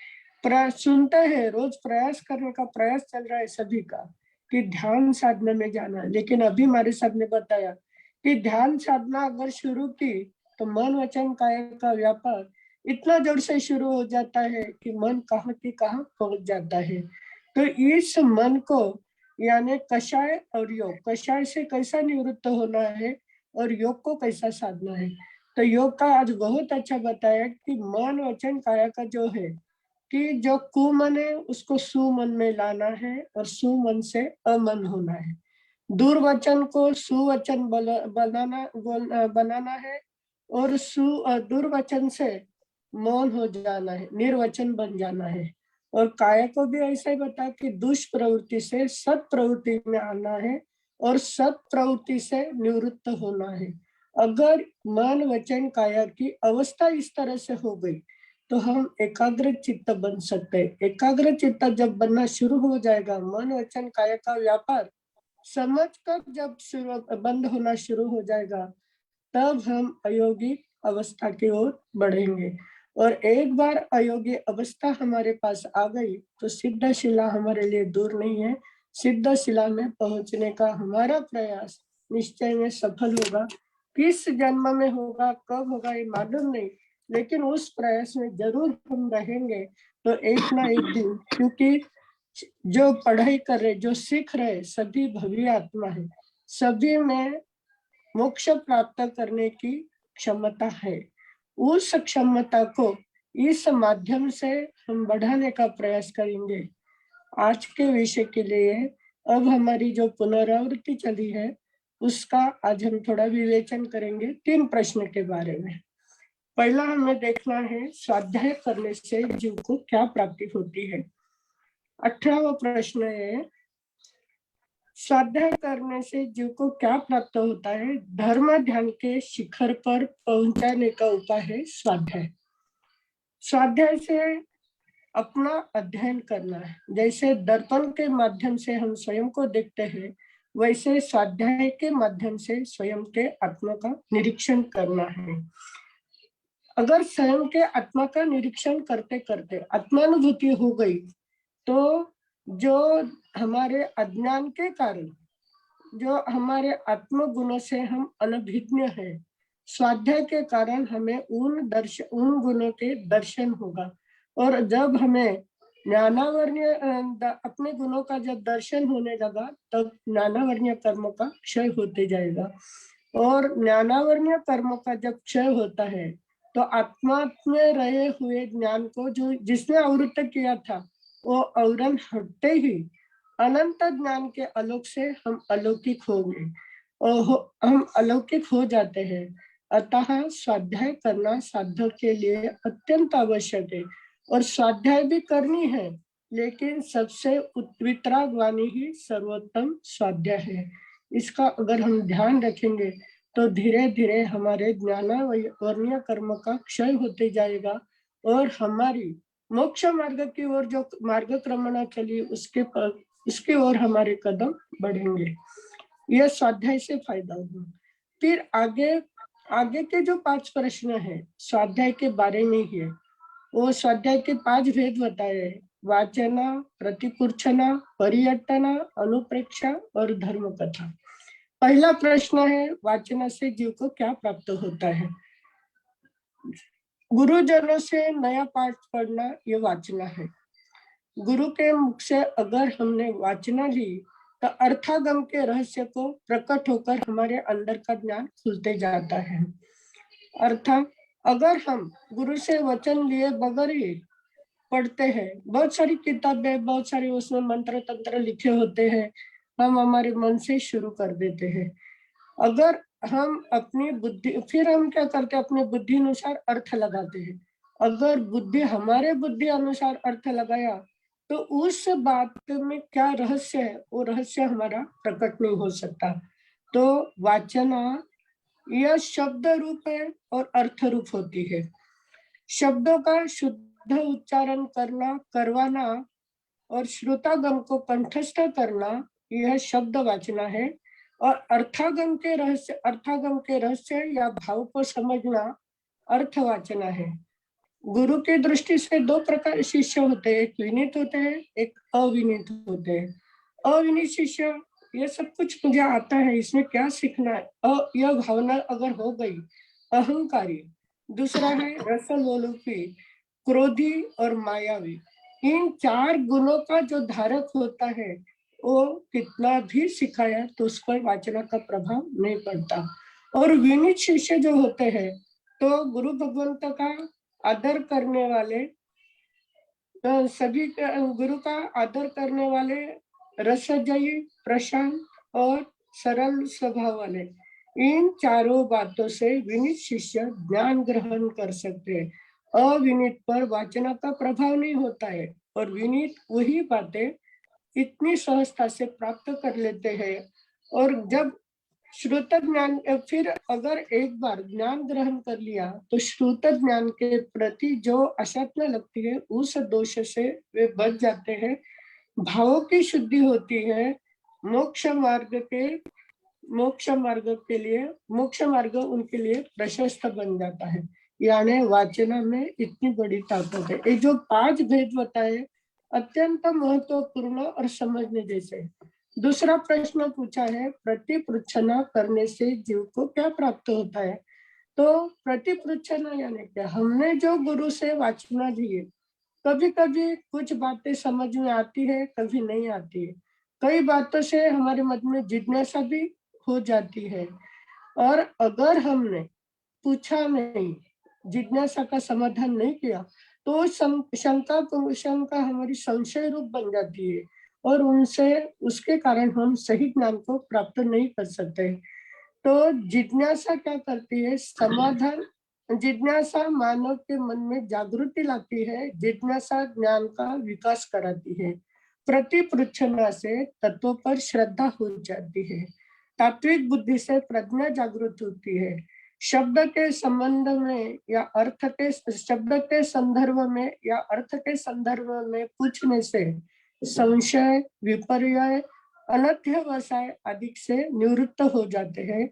सुनते हैं, रोज प्रयास करने का प्रयास चल रहा है सभी का कि ध्यान साधना में जाना, लेकिन अभी हमारे साहब ने बताया कि ध्यान साधना अगर शुरू की तो मन, वचन, काया का व्यापार इतना जोर से शुरू हो जाता है कि मन कहाँ की कहाँ पहुंच जाता है। तो इस मन को यानी कषाय और योग, कषाय से कैसा निवृत्त होना है और योग को कैसा साधना है। तो योग का आज बहुत अच्छा बताया कि मन, वचन, काया का जो है कि जो कुमन है उसको सुमन में लाना है और सुमन से अमन होना है। दुर्वचन को सुवचन बनाना है और दुर्वचन से मौन हो जाना है, निर्वचन बन जाना है। और काया को भी ऐसा ही बता कि दुष्प्रवृत्ति से सत प्रवृत्ति में आना है और सत प्रवृत्ति से निवृत्त होना है। अगर मन, वचन, काया की अवस्था इस तरह से हो गई तो हम एकाग्र चित्त बन सकते हैं। एकाग्र चित्त जब बनना शुरू हो जाएगा, मन, वचन, काया का व्यापार समझ कर जब बंद होना शुरू हो जाएगा, तब हम अयोगी अवस्था की ओर बढ़ेंगे। और एक बार अयोगी अवस्था हमारे पास आ गई तो सिद्ध शिला हमारे लिए दूर नहीं है। सिद्ध शिला में पहुंचने का हमारा प्रयास निश्चय में सफल होगा। किस जन्म में होगा, कब होगा, ये मालूम नहीं, लेकिन उस प्रयास में जरूर हम रहेंगे। तो एक ना एक दिन, क्योंकि जो पढ़ाई कर रहे, जो सीख रहे, सभी भव्य आत्मा है, सभी में मोक्ष प्राप्त करने की क्षमता है। उस क्षमता को इस माध्यम से हम बढ़ाने का प्रयास करेंगे। आज के विषय के लिए अब हमारी जो पुनरावृत्ति चली है उसका आज हम थोड़ा विवेचन करेंगे 3 प्रश्न के बारे में। पहला हमें देखना है स्वाध्याय करने से जीव को क्या प्राप्ति होती है। 18वां प्रश्न है स्वाध्याय करने से जीव को क्या प्राप्त होता है। धर्म ध्यान के शिखर पर पहुंचाने का उपाय है स्वाध्याय। स्वाध्याय से अपना अध्ययन करना है। जैसे दर्पण के माध्यम से हम स्वयं को देखते हैं, वैसे स्वाध्याय के माध्यम से स्वयं के आत्मा का निरीक्षण करना है। अगर स्वयं के आत्मा का निरीक्षण करते करते आत्मानुभूति हो गई तो जो हमारे अज्ञान के कारण, जो हमारे आत्म गुणों से हम अनभिज्ञ हैं, स्वाध्याय के कारण हमें उन गुणों के दर्शन होगा। और जब हमें ज्ञानावर्ण्य अपने गुणों का जब दर्शन होने लगा, तब ज्ञानावर्ण्य कर्मों का क्षय होते जाएगा। और ज्ञानावर्ण्य कर्मों का जब क्षय होता है तो आत्मा में रहे हुए ज्ञान को जो जिसने आवृत्त किया था, वो आवरण हटते ही अनंत ज्ञान के आलोक से हम अलौकिक होंगे और हम अलौकिक हो जाते हैं। अतः स्वाध्याय करना साधक के लिए अत्यंत आवश्यक है। और स्वाध्याय भी करनी है, लेकिन सबसे वितरागवाणी ही सर्वोत्तम स्वाध्याय है। इसका अगर हम ध्यान रखेंगे तो धीरे धीरे हमारे ज्ञानावर्णीय कर्म का क्षय होते जाएगा और हमारी मोक्ष मार्ग की ओर जो मार्गक्रमणा चली उसकी ओर हमारे कदम बढ़ेंगे। यह स्वाध्याय से फायदा होगा। फिर आगे के जो 5 प्रश्न है स्वाध्याय के बारे में ही है। वो स्वाध्याय के 5 भेद बताए हैं, वाचना, प्रतिपुच्छना, परियटना, अनुप्रेक्षा और धर्म कथा। पहला प्रश्न है, वाचना से जीव को क्या प्राप्त होता है? गुरुजनों से नया पाठ पढ़ना ये वाचना है। गुरु के मुख से अगर हमने वाचना ली तो अर्थागम के रहस्य को प्रकट होकर हमारे अंदर का ज्ञान खुलते जाता है। अर्थात अगर हम गुरु से वचन लिए बगैर ही पढ़ते हैं, बहुत सारी किताबें, बहुत सारे उसमें मंत्र तंत्र लिखे होते हैं, हम हमारे मन से शुरू कर देते हैं। अगर हम अपनी बुद्धि, फिर हम क्या करते हैं, अपनी बुद्धि अनुसार अर्थ लगाते हैं। अगर हमारे बुद्धि अनुसार अर्थ लगाया तो उस बात में क्या रहस्य है, वो रहस्य हमारा प्रकट नहीं हो सकता। तो वाचना यह शब्द रूप है और अर्थ रूप होती है। शब्दों का शुद्ध उच्चारण करवाना और श्रोतागम को कंठस्थ करना यह शब्द वाचना है। और अर्थागम के रहस्य या भाव को समझना अर्थ वाचना है। गुरु की दृष्टि से 2 प्रकार शिष्य होते हैं, एक विनीत होते हैं, एक अविनीत होते हैं। अविनीत शिष्य, ये सब कुछ मुझे आता है, इसमें क्या सीखना है, यह भावना अगर हो गई, अहंकारी। दूसरा है रसलोलुपी, क्रोधी और मायावी। इन 4 गुणों का जो धारक होता है वो कितना भी सिखाया तो उस पर वाचना का प्रभाव नहीं पड़ता। और विनीत शिष्य जो होते हैं तो गुरु भगवंत का आदर करने वाले, गुरु का आदर करने वाले, रसजयी, प्रशांत और सरल स्वभाव वाले, इन चारों बातों से विनीत शिष्य ज्ञान ग्रहण कर सकते हैं। अविनीत पर वाचना का प्रभाव नहीं होता है और विनीत वही बातें इतनी सहजता से प्राप्त कर लेते हैं। और जब श्रुत ज्ञान, फिर अगर एक बार ज्ञान ग्रहण कर लिया तो श्रुत ज्ञान के प्रति जो अशांति लगती है उस दोष से वे बच जाते हैं। भावों की शुद्धि होती है। मोक्ष मार्ग उनके लिए प्रशस्त बन जाता है। यानी वाचना में इतनी बड़ी ताकत है। ये जो 5 भेद बताए अत्यंत महत्वपूर्ण और समझने जैसे। दूसरा प्रश्न पूछा है, प्रतिपृच्छना करने से जीव को क्या प्राप्त होता है? तो प्रतिपृच्छना यानी क्या, हमने जो गुरु से वाचना ली है, कभी कभी कुछ बातें समझ में आती है, कभी नहीं आती है। कई बातों से हमारे मन में जिज्ञासा भी हो जाती है और अगर हमने पूछा नहीं, जिज्ञासा का समाधान नहीं किया तो शंका हमारी संशय रूप बन जाती है और उसके कारण हम सही ज्ञान को प्राप्त नहीं कर सकते। तो जिज्ञासा क्या करती है, समाधान। जिज्ञासा मानव के मन में जागृति लाती है, जिज्ञासा ज्ञान का विकास कराती है। प्रतिपृच्छना से तत्व पर श्रद्धा हो जाती है, तात्विक बुद्धि से प्रज्ञा जागृत होती है। शब्द के संबंध में या अर्थ के शब्द के संदर्भ में या अर्थ के संदर्भ में पूछने से संशय, विपर्य, अनध्यवसाय आदि से निवृत्त हो जाते हैं।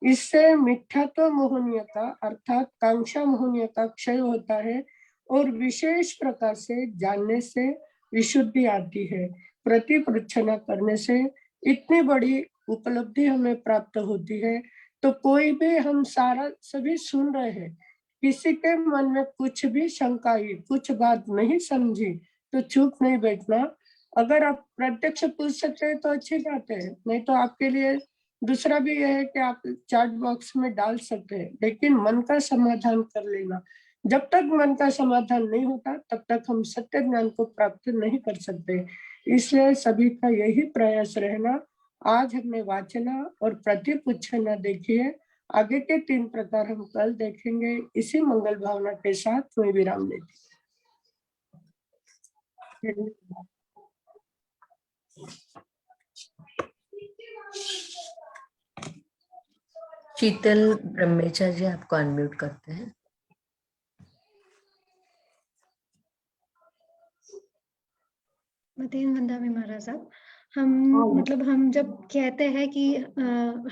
इससे मिथ्यात्व मोहनीयता अर्थात कांक्षा मोहनीय का क्षय होता है और विशेष प्रकार से जानने से विशुद्धि आती है। प्रतिपृच्छना करने से इतनी बड़ी उपलब्धि हमें प्राप्त होती है। तो कोई भी, हम सभी सुन रहे हैं, किसी के मन में कुछ भी शंका आई, कुछ बात नहीं समझी तो चुप नहीं बैठना। अगर आप प्रत्यक्ष पूछ सकते हैं तो अच्छी बात है, नहीं तो आपके लिए दूसरा भी यह है कि आप चैट बॉक्स में डाल सकते हैं, लेकिन मन का समाधान कर लेना। जब तक मन का समाधान नहीं होता तब तक हम सत्य ज्ञान को प्राप्त नहीं कर सकते। इसलिए सभी का यही प्रयास रहना। आज हमने वाचना और प्रतिपुच्छना देखी है, आगे के 3 प्रकार हम कल देखेंगे। इसी मंगल भावना के साथ मैं विराम लेती हूँ। शीतल ब्रह्मेचा जी, आपको अनम्यूट करते हैं। मतेन वंदामी महाराज साहब, हम हाँ। मतलब हम जब कहते हैं कि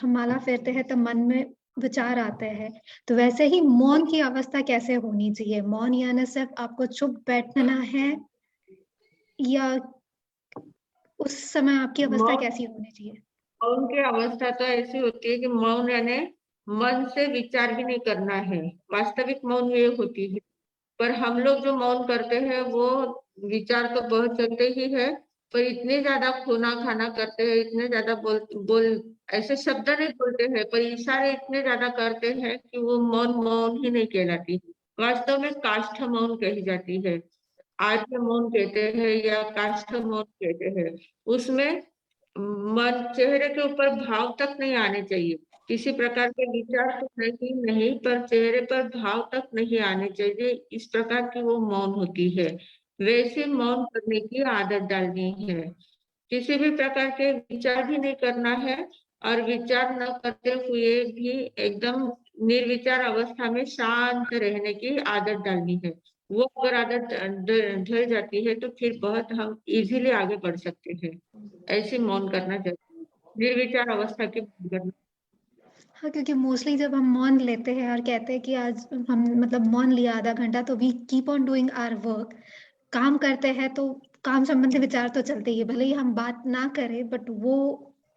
हम माला फेरते हैं तो मन में विचार आते हैं, तो वैसे ही मौन की अवस्था कैसे होनी चाहिए? मौन यानी सिर्फ आपको चुप बैठना है, या उस समय आपकी अवस्था मौन कैसी होनी चाहिए? मौन की अवस्था तो ऐसी होती है कि मौन यानी मन से विचार भी नहीं करना है। वास्तविक मौन ये होती है। पर हम लोग जो मौन करते हैं वो विचार तो बहुत चलते ही है, पर इतने ज्यादा खोना खाना करते हैं, इतने ज्यादा बोल ऐसे शब्द नहीं बोलते हैं, पर इशारे इतने ज्यादा करते हैं कि वो मौन मौन ही नहीं कहलाती। वास्तव में काष्ठ मौन कही जाती है। आर्य मौन कहते हैं या काष्ठ मौन कहते हैं। उसमें मन चेहरे के ऊपर भाव तक नहीं आने चाहिए। किसी प्रकार के विचार तो नहीं, पर चेहरे पर भाव तक नहीं आने चाहिए। इस प्रकार की वो मौन होती है। वैसे मौन करने की आदत डालनी है। किसी भी प्रकार के विचार भी नहीं करना है, और विचार न करते हुए भी एकदम निर्विचार अवस्था में शांत रहने की आदत डालनी है। वो अगर आदत ढल जाती है तो फिर बहुत हम इजीली आगे बढ़ सकते हैं। ऐसे मौन करना चाहिए, निर्विचार अवस्था की मौन करना। हाँ, क्योंकि मोस्टली जब हम मौन लेते हैं और कहते हैं कि आज हम मतलब मौन लिया आधा घंटा, तो we keep on doing our work, काम करते हैं तो काम संबंधी विचार तो चलते ही है, भले ही हम बात ना करें, बट वो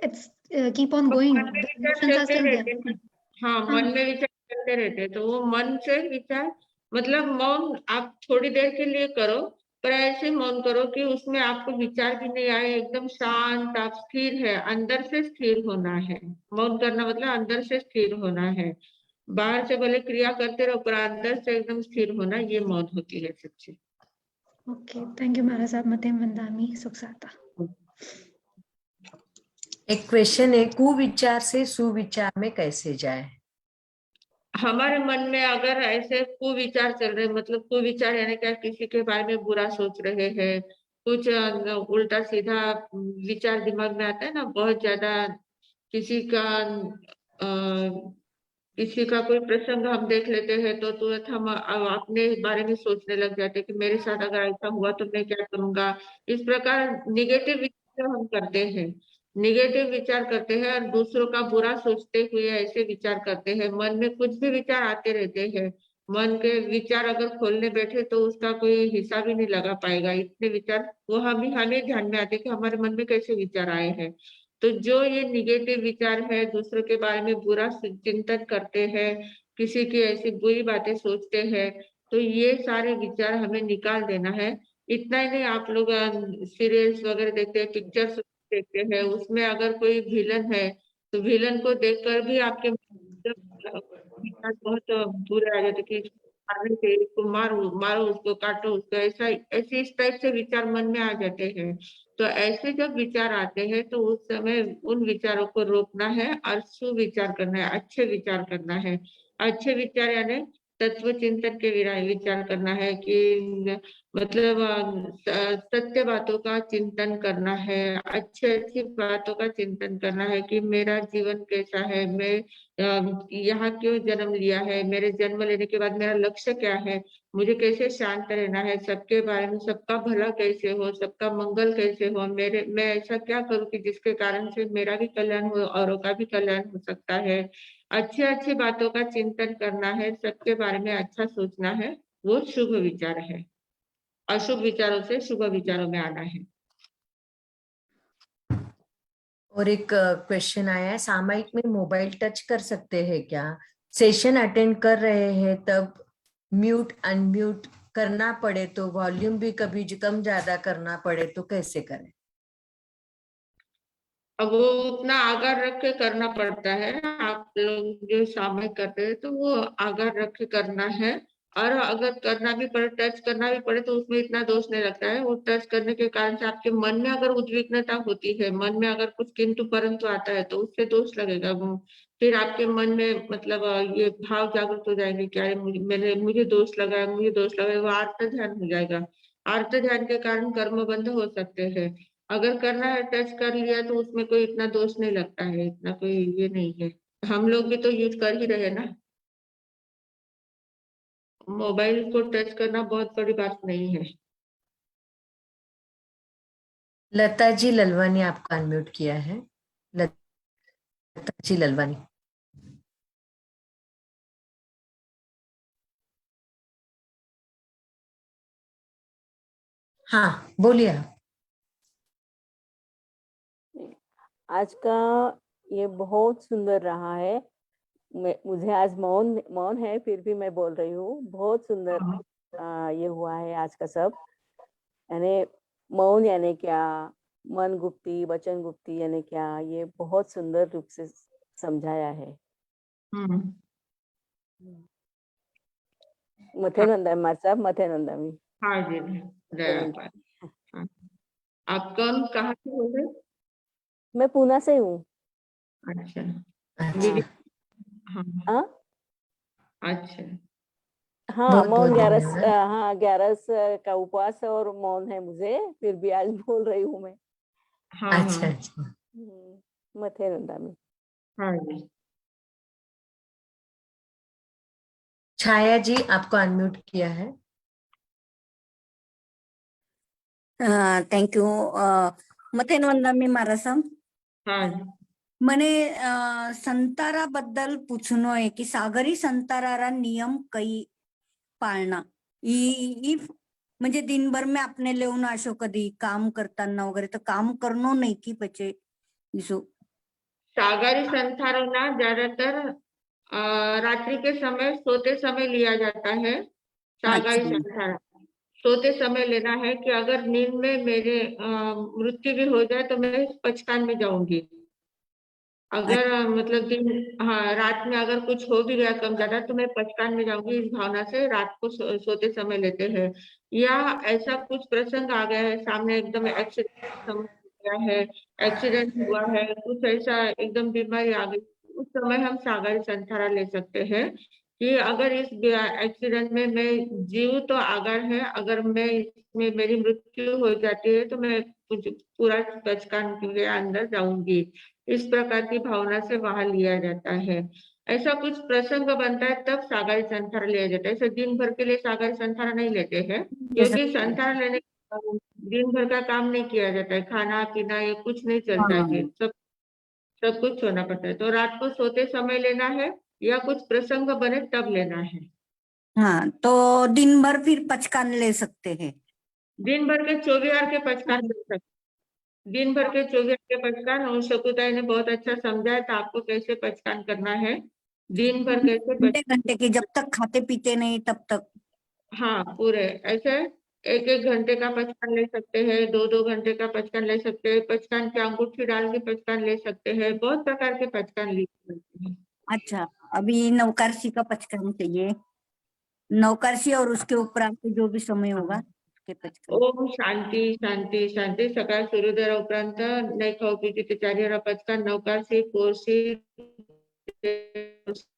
इट्स कीप ऑन तो गोइंग, मन में द विचार इमोशंस आर चलते स्टिल रहते देयर। हैं। हाँ, हाँ, मन में विचार चलते रहते हैं, तो वो मन से विचार मतलब मौन आप थोड़ी देर के लिए करो, पर ऐसे मौन करो कि उसमें आपको विचार भी नहीं आए, एकदम शांत, आप स्थिर है, अंदर से स्थिर होना है। मौन करना मतलब अंदर से स्थिर होना है। बाहर से भले क्रिया करते रहो, पर अंदर से एकदम स्थिर होना, ये मौन होती है सच्ची। ओके, थैंक यू महाराज साहब। मतेम वंदामी सुख साता। एक क्वेश्चन है, कुविचार से सुविचार में कैसे जाए? हमारे मन में अगर ऐसे कुविचार चल रहे, मतलब कुविचार यानी क्या, किसी के बारे में बुरा सोच रहे हैं, कुछ उल्टा सीधा विचार दिमाग में आता है ना बहुत ज्यादा। किसी का किसी का कोई प्रसंग हम देख लेते हैं तो तुरंत हम अपने बारे में सोचने लग जाते हैं कि मेरे साथ अगर ऐसा हुआ तो मैं क्या करूंगा। इस प्रकार निगेटिव विचार हम करते हैं, निगेटिव विचार करते हैं और दूसरों का बुरा सोचते हुए ऐसे विचार करते हैं। मन में कुछ भी विचार आते रहते हैं। मन के विचार अगर खोलने बैठे तो उसका कोई हिसाब ही नहीं लगा पाएगा, इतने विचार वो हमें ध्यान में आते कि हमारे मन में कैसे विचार आए हैं। तो जो ये निगेटिव विचार है, दूसरों के बारे में बुरा चिंतन करते हैं, किसी की ऐसी बुरी बातें सोचते हैं, तो ये सारे विचार हमें निकाल देना है। इतना ही नहीं, आप लोग सीरियल्स वगैरह देखते हैं, पिक्चर्स देखते हैं, उसमें अगर कोई विलन है तो विलन को देखकर भी आपके विचार बहुत बुरे आ जाते कि इसको मारने चाहिए, इसको मारो मारो, उसको काटो, उसको ऐसा ऐसे इस टाइप से विचार मन में आ जाते हैं। तो ऐसे जब विचार आते हैं तो उस समय उन विचारों को रोकना है और सुविचार करना है, अच्छे विचार करना है। अच्छे विचार यानी तत्व चिंतन के विचार करना है कि मतलब सत्य बातों का चिंतन करना है, अच्छी अच्छी बातों का चिंतन करना है कि मेरा जीवन कैसा है, मैं यहाँ क्यों जन्म लिया है, मेरे जन्म लेने के बाद मेरा लक्ष्य क्या है, मुझे कैसे शांत रहना है, सबके बारे में सबका भला कैसे हो, सबका मंगल कैसे हो, मैं ऐसा क्या करूं कि जिसके कारण से मेरा भी कल्याण हो, औरों का भी कल्याण हो सकता है। अच्छी अच्छी बातों का चिंतन करना है, सबके बारे में अच्छा सोचना है, वो शुभ विचार है। अशुभ विचारों से शुभ विचारों में आना है। और एक क्वेश्चन आया है, सामायिक में मोबाइल टच कर सकते हैं क्या? सेशन अटेंड कर रहे हैं तब म्यूट अनम्यूट करना पड़े तो वॉल्यूम भी कभी कम ज्यादा करना पड़े तो कैसे करें? अब वो उतना आगार रख के करना पड़ता है। आप लोग जो सामयिक करते हैं तो वो आगार रख के करना है। और अगर करना भी पड़े, टच करना भी पड़े, तो उसमें इतना दोष नहीं लगता है। वो टच करने के कारण से आपके मन में अगर उद्विग्नता होती है, मन में अगर कुछ किंतु परंतु आता है तो उससे दोष लगेगा। वो फिर आपके मन में मतलब ये भाव जागृत हो जाएंगे कि अरे मुझे दोष लगा है, मुझे दोष लगा है, वो आर्त ध्यान हो जाएगा। आर्त ध्यान के कारण कर्म बंध हो सकते हैं। अगर करना है, टच कर लिया, तो उसमें कोई इतना दोष नहीं लगता है, इतना कोई ये नहीं है। हम लोग भी तो यूज कर ही रहे ना। मोबाइल को टच करना बहुत बड़ी बात नहीं है। लता जी ललवानी आपका अनम्यूट किया है। लता जी ललवानी। हाँ बोलिए आप। आज का ये बहुत सुंदर रहा है। मुझे आज मौन मौन है, फिर भी मैं बोल रही हूँ, बहुत सुंदर ये हुआ है आज का सब। यानी मौन यानी क्या, मन गुप्ती वचन गुप्ती यानी क्या, ये बहुत सुंदर रूप से समझाया है। मथे नंदा साहब, मथे नंदा मी। हाँ जी, दया। हाँ। आप कौन कहाँ से बोल रहे हैं? मैं पूना से हूँ। अच्छा। अच्छा, हाँ। हाँ अच्छा। हाँ, बहुत मौन बहुत 11 धन्यवाद। हाँ 11 का उपवास और मौन है मुझे, फिर भी आज बोल रही हूँ मैं। हाँ अच्छा हाँ अच्छा। मथे नंदा मी। हाँ जी। छाया जी आपको अनम्यूट किया है। Thank you. मते नंदा मी मारासम. हाँ जी। મને સંતારાબદ્દલ પૂછનો है की सागरी संतारारा नियम कई पाळणा ई म्हणजे दिनभर में आपने लेऊन आशो कधी काम करताना वगैरे तर काम करणं नाही की पचे इसो. सागरी संथारों ना ज्यादातर रात्रि के समय सोते समय लिया जाता है। सागरी अच्छा. संथारा सोते समय लेना है कि अगर नींद में मेरे मृत्यु भी हो जाए तो मैं इस पचकान में जाऊंगी। अगर मतलब दिन, हाँ, रात में अगर कुछ हो भी गया कम ज्यादा तो मैं पचकान में जाऊंगी, इस भावना से रात को सोते समय लेते हैं। या ऐसा कुछ प्रसंग आ गया है सामने, एकदम एक्सीडेंट समझ गया है, एक्सीडेंट हुआ है, कुछ ऐसा एकदम बीमारी आ गई, उस समय हम सागरी संथारा ले सकते हैं कि अगर इस एक्सीडेंट में मैं जीव तो आगर है, अगर मैं इसमें मेरी मृत्यु हो जाती है तो मैं पूरा पचकान के अंदर जाऊंगी। इस प्रकार की भावना से वहां लिया जाता है। ऐसा कुछ प्रसंग बनता है तब सागरी संथारा लिया जाता है। ऐसे दिन भर के लिए सागरी संथारा नहीं लेते हैं, क्योंकि संथारा लेने के बाद दिन भर का काम नहीं किया जाता है, खाना पीना ये कुछ नहीं चलता है जी, सब सब कुछ छोड़ना पड़ता है। तो रात को सोते समय लेना है या कुछ प्रसंग बने तब लेना है। हाँ, तो दिन भर फिर पचकान ले सकते हैं. दिन भर के 24 के पचकान ले सकते, दिन भर के 24 के पचकान, और शकुताई ने बहुत अच्छा समझाया था आपको कैसे पचकान करना है, दिन भर कैसे घंटे घंटे की जब तक खाते पीते नहीं तब तक. हाँ पूरे ऐसे एक एक घंटे का पचकान ले सकते हैं, दो दो घंटे का पचकान ले सकते हैं, पचकान की अंगूठी डाल के पचकान ले सकते हैं, बहुत प्रकार के पचकान ले सकते हैं। अच्छा, अभी नवकारसी का पचकान चाहिए. नवकारसी और उसके उपरांत जो भी समय होगा उसके पचकान. ओम शांती शांती शांती. सकाळ सूर्योदयापर्यंत नाही खाऊ पिऊ चार पचकान नवकारसी कोरसी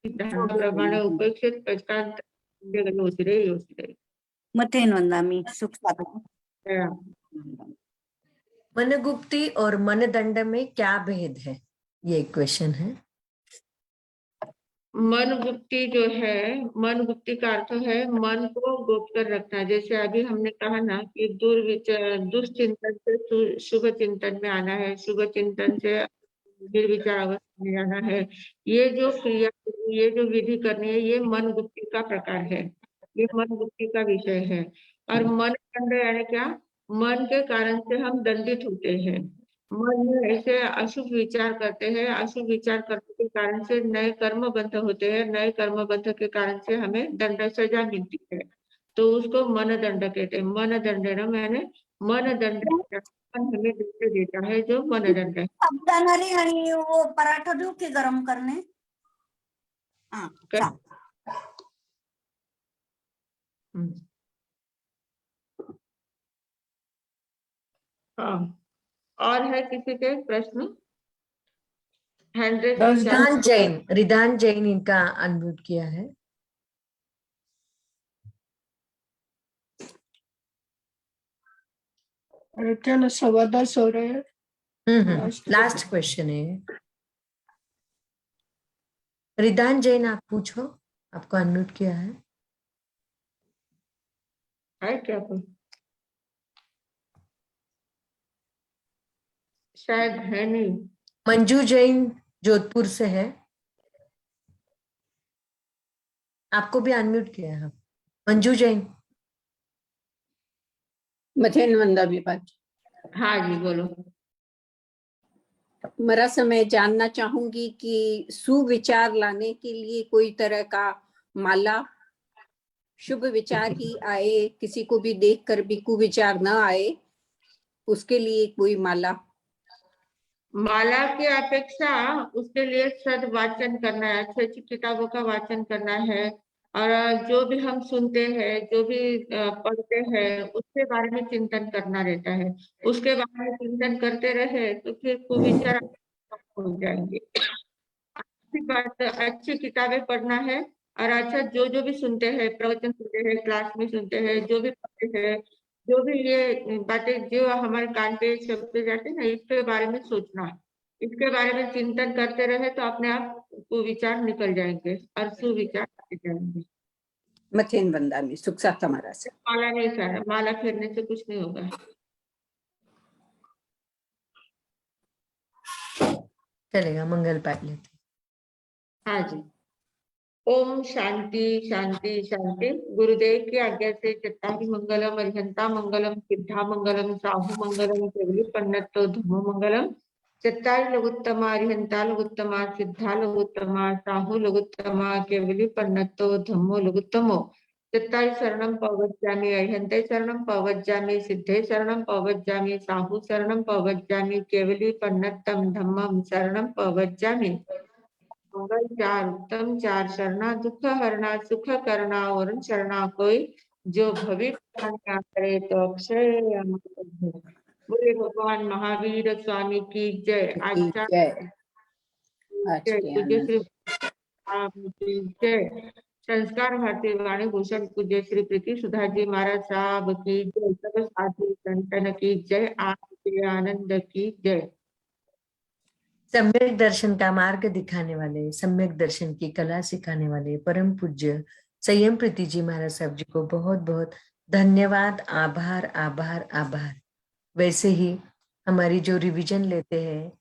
प्रमाणे उपेक्षित पचकान योसिरे. मथे नंदा मी सुख साधना. मनगुप्ती और मनदंड में क्या भेद है, ये क्वेश्चन है। मन गुप्ती जो है, मन गुप्ती का अर्थ है मन को गुप्त कर रखना। जैसे अभी हमने कहा ना कि दुष्चिंतन से शुभ चिंतन में आना है, शुभ चिंतन से निर्विचार अवस्था में जाना है। ये जो क्रिया, ये जो विधि करनी है, ये मन गुप्ती का प्रकार है, ये मन गुप्ती का विषय है। और मन दंड यानी क्या, मन के कारण से हम दंडित होते हैं। मन में ऐसे अशुभ विचार करते हैं, अशुभ विचार करने के कारण से नए कर्म बंध होते हैं, नए कर्म बंध के कारण से हमें दंड सजा मिलती है, तो उसको मन दंड कहते हैं। मन दंड मैंने मन दंड हमें दंड देता है, जो मन दंड है। साबुदाना आणि वो पराठा देऊ की गरम करने. हाँ, चाल. हाँ, और है किसी के प्रश्न? हैंड रेस दस दिन रिदान जैन इनका अनम्यूट किया है। क्या ना 10:15 हो रहे हैं. लास्ट क्वेश्चन है। रिदान जैन आप पूछो, आपको अनम्यूट किया है। क्या कोई? शायद है नहीं। मंजू जैन जोधपुर से है, आपको भी अनम्यूट किया है। मंजू जैन। मथेन वंदा विभाग। हाँ जी बोलो। मरा समय जानना चाहूंगी कि सुविचार लाने के लिए कोई तरह का माला, शुभ विचार ही आए, किसी को भी देखकर भी कुविचार न आए, उसके लिए कोई माला। माला की अपेक्षा उसके लिए सद वाचन करना है, अच्छी अच्छी किताबों का वाचन करना है, और जो भी हम सुनते हैं, जो भी पढ़ते हैं, उसके बारे में चिंतन करना रहता है। उसके बारे में चिंतन करते रहे तो फिर कुविचार हो जाएंगे। अच्छी बात, अच्छी किताबें पढ़ना है, और अच्छा जो जो भी सुनते हैं, प्रवचन सुनते हैं, क्लास में सुनते हैं, जो भी पढ़ते हैं, जो भी ये बातें जो हमारे कान पे चलते जाते हैं ना, इसके बारे में सोचना है, इसके बारे में चिंतन करते रहे तो अपने आप कुविचार निकल जाएंगे और सुविचार आते जाएंगे। मथेन वंदा में सुख साथ हमारा से। माला नहीं करना, माला फेरने से कुछ नहीं होगा। चलेगा, मंगल पाठ लेते। हाँ जी। ओम शांति शांति शांति। गुरुदेव की आज्ञा से चत्तारि मंगलम, अरिहंता मंगलम, सिद्धा मंगलम, साहु मंगलम, केवली पन्नतो धम्मो मंगलम। चत्तारि लघुत्तमा, अरिहंता लघुत्तमा, सिद्धा लघुत्तमा, साहु लघुत्तमा, केवली पन्नतो धम्मो लघुत्तमो। चत्तारि शरणं पवज्जामि, अरिहन्ते शरणं पवज्जामि, सिद्धे शरणं पवज्जामि, साहु शरणं पवज्जामि, केवली पन्नतम धम्मं शरणं पवज्जामि। मंगल चार उत्तम चार शरणा, दुख हरना, सुख करना, वरुण शरणा कोई, जो भविष्य करे तो अक्षय अमर है। बोले भगवान महावीर स्वामी की जय। आचार्य जय। आज जय। के पूज्य आनंद। श्री राम की जय। संस्कार भारती वाणी भूषण पूज्य श्री प्रीति सुधा जी महाराज साहब की जय। सब साधु संतन की जय। आपके आनंद की जय। सम्यक दर्शन का मार्ग दिखाने वाले, सम्यक दर्शन की कला सिखाने वाले परम पूज्य संयम प्रीति जी महाराज साहब जी को बहुत बहुत धन्यवाद, आभार आभार आभार। वैसे ही हमारी जो रिवीजन लेते हैं,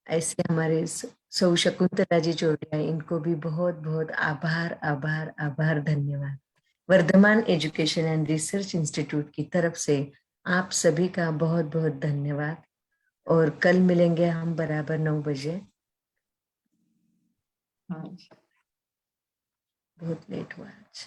ऐसे हमारे सौ शकुंतला जी चौड़िया, इनको भी बहुत बहुत आभार आभार आभार, धन्यवाद। Vardhman education and research institute की तरफ से आप सभी का बहुत बहुत धन्यवाद। और कल मिलेंगे हम बराबर 9 बजे। हाँ। बहुत लेट हुआ आज।